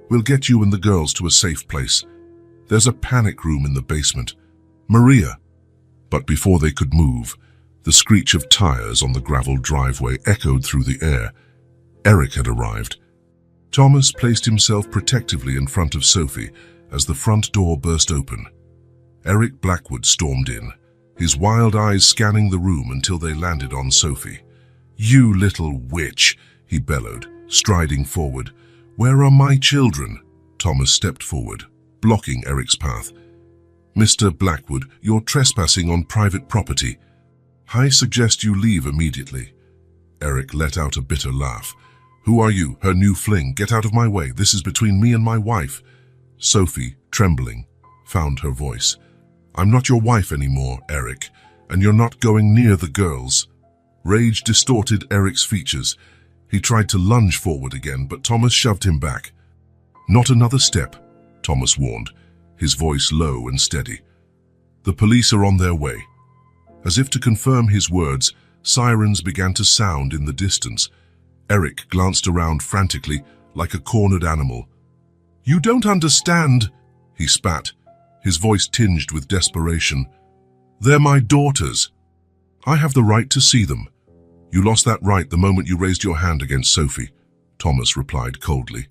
We'll get you and the girls to a safe place. There's a panic room in the basement. Maria. But before they could move, the screech of tires on the gravel driveway echoed through the air. Eric had arrived. Thomas placed himself protectively in front of Sophie as the front door burst open. Eric Blackwood stormed in, his wild eyes scanning the room until they landed on Sophie. You little witch, he bellowed, striding forward. Where are my children? Thomas stepped forward, blocking Eric's path. Mr. Blackwood, you're trespassing on private property. I suggest you leave immediately. Eric let out a bitter laugh. Who are you, her new fling? Get out of my way. This is between me and my wife. Sophie, trembling, found her voice. I'm not your wife anymore, Eric, and you're not going near the girls. Rage distorted Eric's features. He tried to lunge forward again, but Thomas shoved him back. Not another step, Thomas warned, his voice low and steady. The police are on their way. As if to confirm his words, sirens began to sound in the distance. Eric glanced around frantically, like a cornered animal. You don't understand, he spat, his voice tinged with desperation. They're my daughters. I have the right to see them. You lost that right the moment you raised your hand against Sophie, Thomas replied coldly.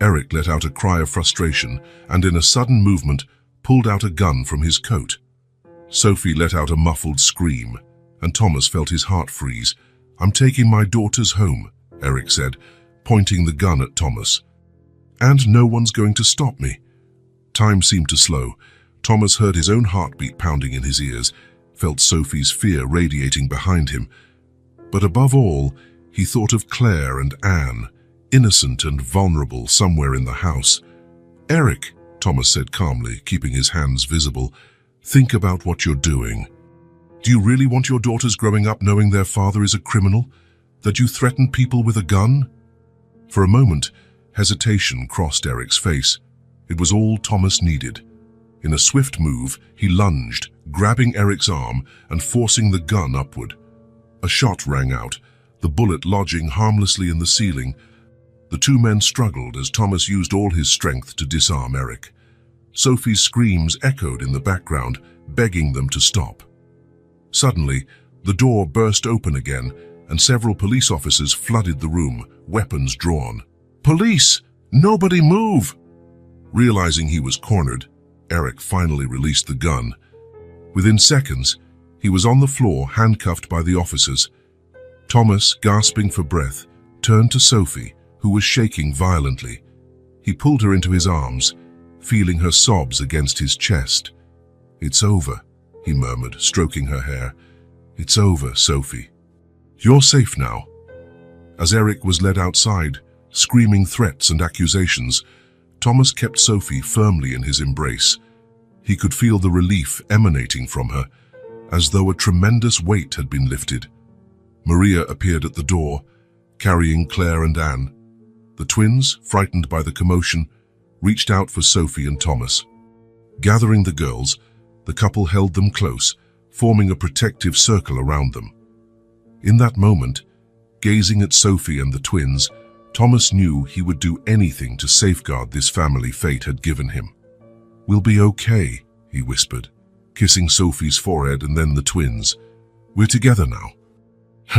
Eric let out a cry of frustration and in a sudden movement pulled out a gun from his coat. Sophie let out a muffled scream, and Thomas felt his heart freeze. I'm taking my daughters home, Eric said, pointing the gun at Thomas. And no one's going to stop me. Time seemed to slow. Thomas heard his own heartbeat pounding in his ears, felt Sophie's fear radiating behind him. But above all, he thought of Claire and Anne, innocent and vulnerable somewhere in the house. Eric, Thomas said calmly, keeping his hands visible, think about what you're doing. Do you really want your daughters growing up knowing their father is a criminal? That you threaten people with a gun? For a moment, hesitation crossed Eric's face. It was all Thomas needed. In a swift move, he lunged, grabbing Eric's arm and forcing the gun upward. A shot rang out, the bullet lodging harmlessly in the ceiling. The two men struggled as Thomas used all his strength to disarm Eric. Sophie's screams echoed in the background, begging them to stop. Suddenly, the door burst open again, and several police officers flooded the room, weapons drawn. Police! Nobody move! Realizing he was cornered, Eric finally released the gun. Within seconds, he was on the floor, handcuffed by the officers. Thomas, gasping for breath, turned to Sophie, who was shaking violently. He pulled her into his arms, feeling her sobs against his chest. It's over, he murmured, stroking her hair. It's over, Sophie. You're safe now. As Eric was led outside, screaming threats and accusations, Thomas kept Sophie firmly in his embrace. He could feel the relief emanating from her, as though a tremendous weight had been lifted. Maria appeared at the door, carrying Claire and Anne. The twins, frightened by the commotion, reached out for Sophie and Thomas. Gathering the girls, the couple held them close, forming a protective circle around them. In that moment, gazing at Sophie and the twins, Thomas knew he would do anything to safeguard this family fate had given him. We'll be okay, he whispered, kissing Sophie's forehead and then the twins. We're together now.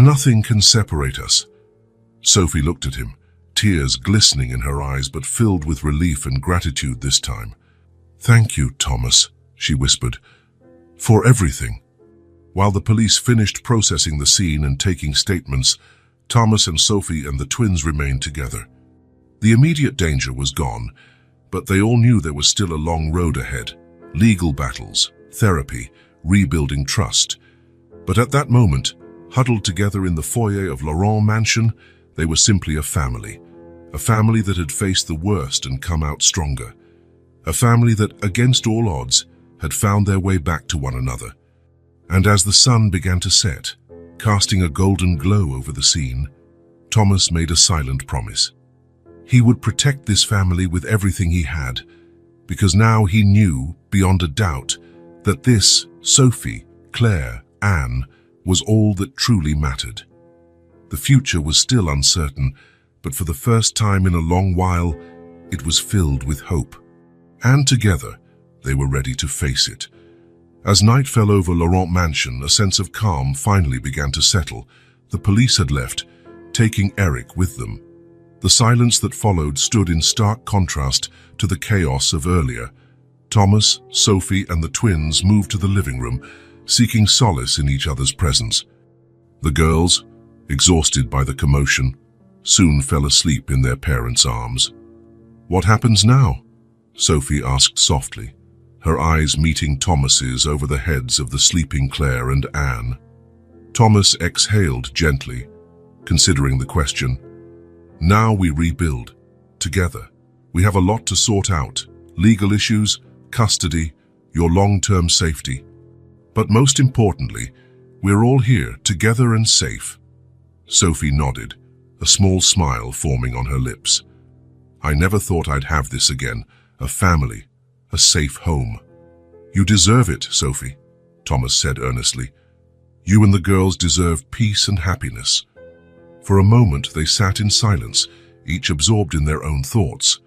Nothing can separate us. Sophie looked at him, tears glistening in her eyes but filled with relief and gratitude this time. Thank you, Thomas, she whispered, for everything. While the police finished processing the scene and taking statements, Thomas and Sophie and the twins remained together. The immediate danger was gone, but they all knew there was still a long road ahead. Legal battles, therapy, rebuilding trust. But at that moment, huddled together in the foyer of Laurent Mansion, they were simply a family. a family that had faced the worst and come out stronger, a family that, against all odds, had found their way back to one another. And as the sun began to set, casting a golden glow over the scene, Thomas made a silent promise. He would protect this family with everything he had, because now he knew, beyond a doubt, that this, Sophie, Claire, Anne, was all that truly mattered. The future was still uncertain, but for the first time in a long while, it was filled with hope. And together, they were ready to face it. As night fell over Laurent Mansion, a sense of calm finally began to settle. The police had left, taking Eric with them. The silence that followed stood in stark contrast to the chaos of earlier. Thomas, Sophie, and the twins moved to the living room, seeking solace in each other's presence. The girls, exhausted by the commotion, soon fell asleep in their parents' arms. "What happens now?" Sophie asked softly, her eyes meeting Thomas's over the heads of the sleeping Claire and Anne. Thomas exhaled gently, considering the question. "Now we rebuild. Together. We have a lot to sort out. Legal issues, custody, your long-term safety. But most importantly, we're all here, together and safe." Sophie nodded, a small smile forming on her lips. "I never thought I'd have this again, a family, a safe home." "You deserve it, Sophie," Thomas said earnestly. "You and the girls deserve peace and happiness." For a moment they sat in silence, each absorbed in their own thoughts.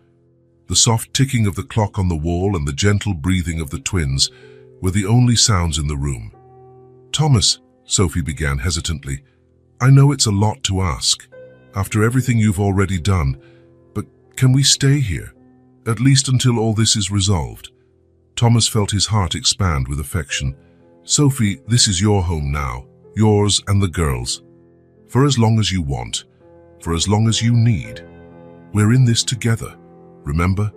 The soft ticking of the clock on the wall and the gentle breathing of the twins were the only sounds in the room. "Thomas," Sophie began hesitantly, "I know it's a lot to ask, after everything you've already done, but can we stay here, at least until all this is resolved?" Thomas felt his heart expand with affection. "Sophie, this is your home now, yours and the girls. For as long as you want, for as long as you need. We're in this together, remember?"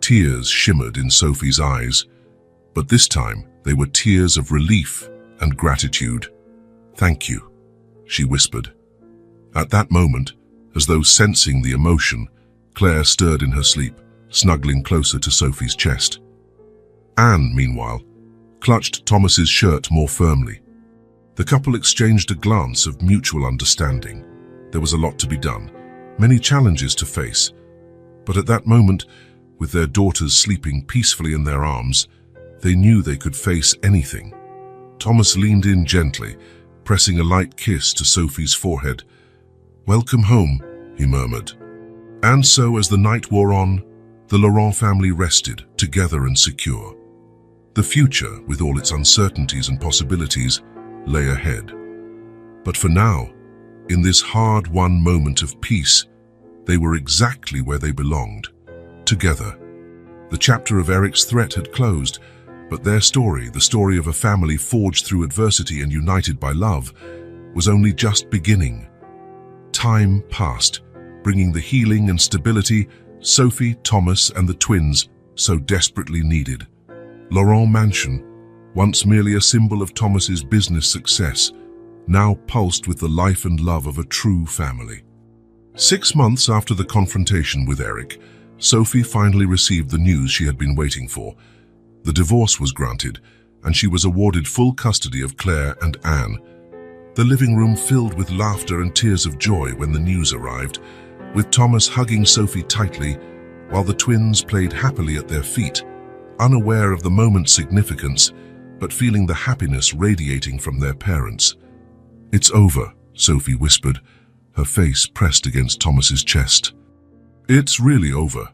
Tears shimmered in Sophie's eyes, but this time they were tears of relief and gratitude. "Thank you," she whispered. At that moment, as though sensing the emotion, Claire stirred in her sleep, snuggling closer to Sophie's chest. Anne, meanwhile, clutched Thomas's shirt more firmly. The couple exchanged a glance of mutual understanding. There was a lot to be done, many challenges to face, but at that moment, with their daughters sleeping peacefully in their arms, they knew they could face anything. Thomas leaned in gently, pressing a light kiss to Sophie's forehead. "Welcome home," he murmured. And so, as the night wore on, the Laurent family rested, together and secure. The future, with all its uncertainties and possibilities, lay ahead. But for now, in this hard-won moment of peace, they were exactly where they belonged, together. The chapter of Eric's threat had closed, but their story, the story of a family forged through adversity and united by love, was only just beginning. Time passed, bringing the healing and stability Sophie, Thomas, and the twins so desperately needed. Laurent Mansion, once merely a symbol of Thomas's business success, now pulsed with the life and love of a true family. 6 months after the confrontation with Eric, Sophie finally received the news she had been waiting for. The divorce was granted, and she was awarded full custody of Claire and Anne. The living room filled with laughter and tears of joy when the news arrived, with Thomas hugging Sophie tightly, while the twins played happily at their feet, unaware of the moment's significance, but feeling the happiness radiating from their parents. "It's over," Sophie whispered, her face pressed against Thomas's chest. "It's really over."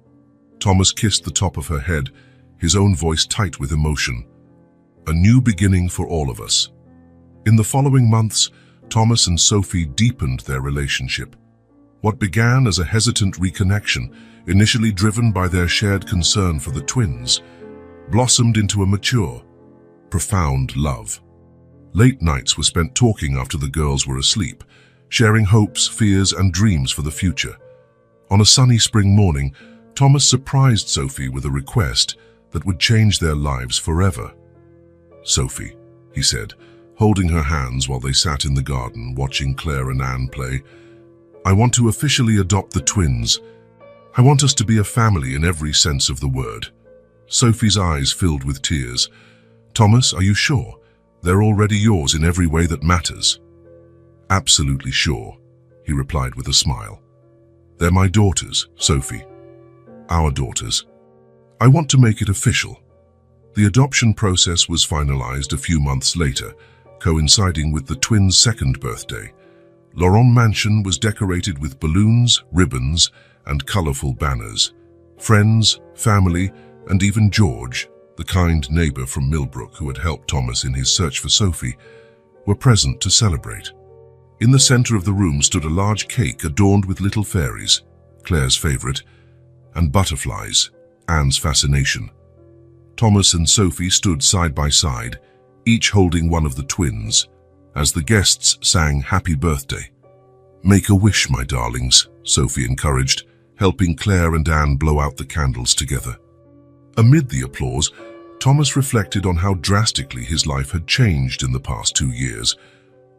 Thomas kissed the top of her head, his own voice tight with emotion. "A new beginning for all of us." In the following months, Thomas and Sophie deepened their relationship. What began as a hesitant reconnection, initially driven by their shared concern for the twins, blossomed into a mature, profound love. Late nights were spent talking after the girls were asleep, sharing hopes, fears, and dreams for the future. On a sunny spring morning, Thomas surprised Sophie with a request that would change their lives forever. "Sophie," he said, holding her hands while they sat in the garden watching Claire and Anne play, I want to officially adopt the twins. I want us to be a family in every sense of the word." Sophie's eyes filled with tears. "Thomas, are you sure? They're already yours in every way that matters." "Absolutely sure," he replied with a smile. "They're my daughters, Sophie. Our daughters. I want to make it official." The adoption process was finalized a few months later, coinciding with the twins' second birthday. Laurent Mansion was decorated with balloons, ribbons, and colorful banners. Friends, family, and even George, the kind neighbor from Millbrook who had helped Thomas in his search for Sophie, were present to celebrate. In the center of the room stood a large cake adorned with little fairies, Claire's favorite, and butterflies, Anne's fascination. Thomas and Sophie stood side by side, each holding one of the twins, as the guests sang "Happy Birthday." "Make a wish, my darlings," Sophie encouraged, helping Claire and Anne blow out the candles together. Amid the applause, Thomas reflected on how drastically his life had changed in the past 2 years.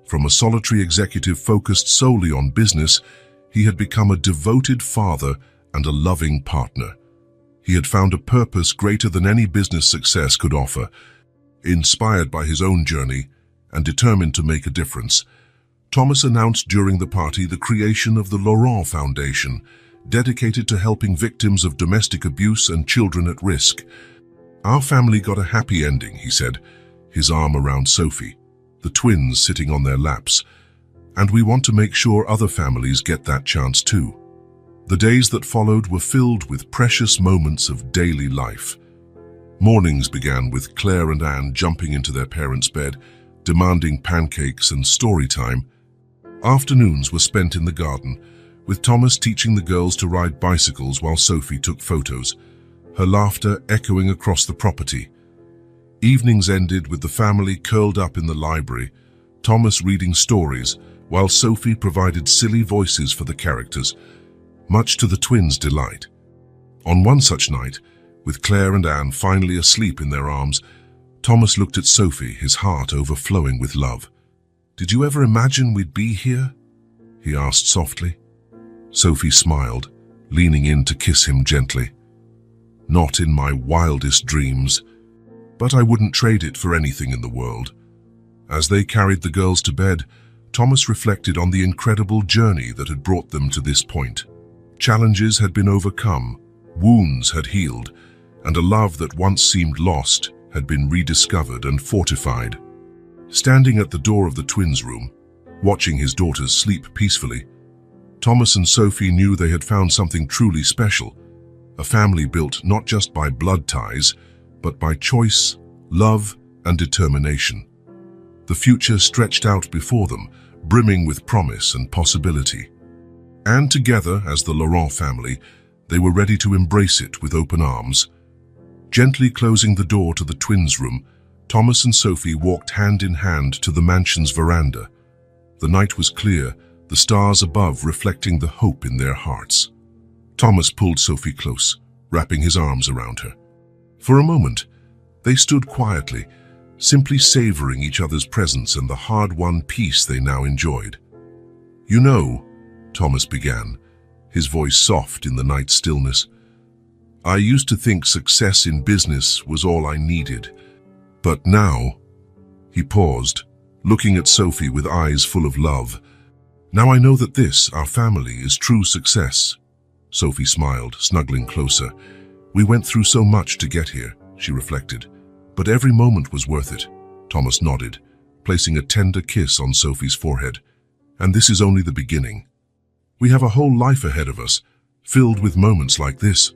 From a solitary executive focused solely on business, he had become a devoted father and a loving partner. He had found a purpose greater than any business success could offer. Inspired by his own journey and determined to make a difference, Thomas announced during the party the creation of the Laurent Foundation, dedicated to helping victims of domestic abuse and children at risk. "Our family got a happy ending," he said, his arm around Sophie, the twins sitting on their laps, "and we want to make sure other families get that chance too." The days that followed were filled with precious moments of daily life. Mornings began with Claire and Anne jumping into their parents' bed, demanding pancakes and story time. Afternoons were spent in the garden, with Thomas teaching the girls to ride bicycles while Sophie took photos, her laughter echoing across the property. Evenings ended with the family curled up in the library, Thomas reading stories while Sophie provided silly voices for the characters, much to the twins' delight. On one such night, with Claire and Anne finally asleep in their arms, Thomas looked at Sophie, his heart overflowing with love. "Did you ever imagine we'd be here?" he asked softly. Sophie smiled, leaning in to kiss him gently. "Not in my wildest dreams, but I wouldn't trade it for anything in the world." As they carried the girls to bed, Thomas reflected on the incredible journey that had brought them to this point. Challenges had been overcome, wounds had healed, and a love that once seemed lost had been rediscovered and fortified. Standing at the door of the twins' room, watching his daughters sleep peacefully, Thomas and Sophie knew they had found something truly special, a family built not just by blood ties, but by choice, love, and determination. The future stretched out before them, brimming with promise and possibility. And together, as the Laurent family, they were ready to embrace it with open arms. Gently closing the door to the twins' room, Thomas and Sophie walked hand in hand to the mansion's veranda. The night was clear, the stars above reflecting the hope in their hearts. Thomas pulled Sophie close, wrapping his arms around her. For a moment, they stood quietly, simply savoring each other's presence and the hard-won peace they now enjoyed. "You know," Thomas began, his voice soft in the night stillness, "I used to think success in business was all I needed. But now," he paused, looking at Sophie with eyes full of love, "now I know that this, our family, is true success." Sophie smiled, snuggling closer. "We went through so much to get here," she reflected, "but every moment was worth it." Thomas nodded, placing a tender kiss on Sophie's forehead. "And this is only the beginning. We have a whole life ahead of us, filled with moments like this."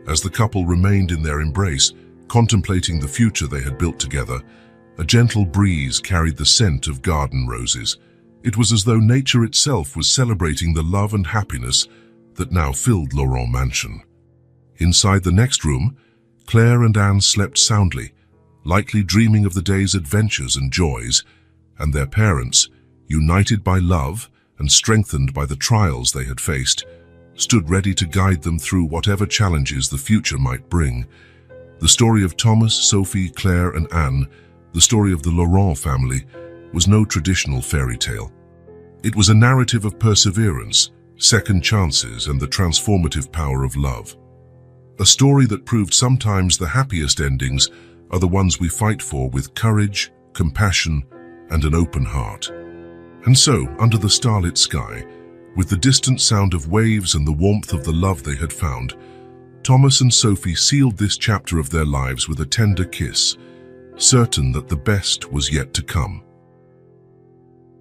As the couple remained in their embrace, contemplating the future they had built together, a gentle breeze carried the scent of garden roses. It was as though nature itself was celebrating the love and happiness that now filled Laurent Mansion. Inside the next room, Claire and Anne slept soundly, likely dreaming of the day's adventures and joys, and their parents, united by love and strengthened by the trials they had faced, stood ready to guide them through whatever challenges the future might bring. The story of Thomas, Sophie, Claire, and Anne, the story of the Laurent family, was no traditional fairy tale. It was a narrative of perseverance, second chances, and the transformative power of love. A story that proved sometimes the happiest endings are the ones we fight for with courage, compassion, and an open heart. And so, under the starlit sky, with the distant sound of waves and the warmth of the love they had found, Thomas and Sophie sealed this chapter of their lives with a tender kiss, certain that the best was yet to come.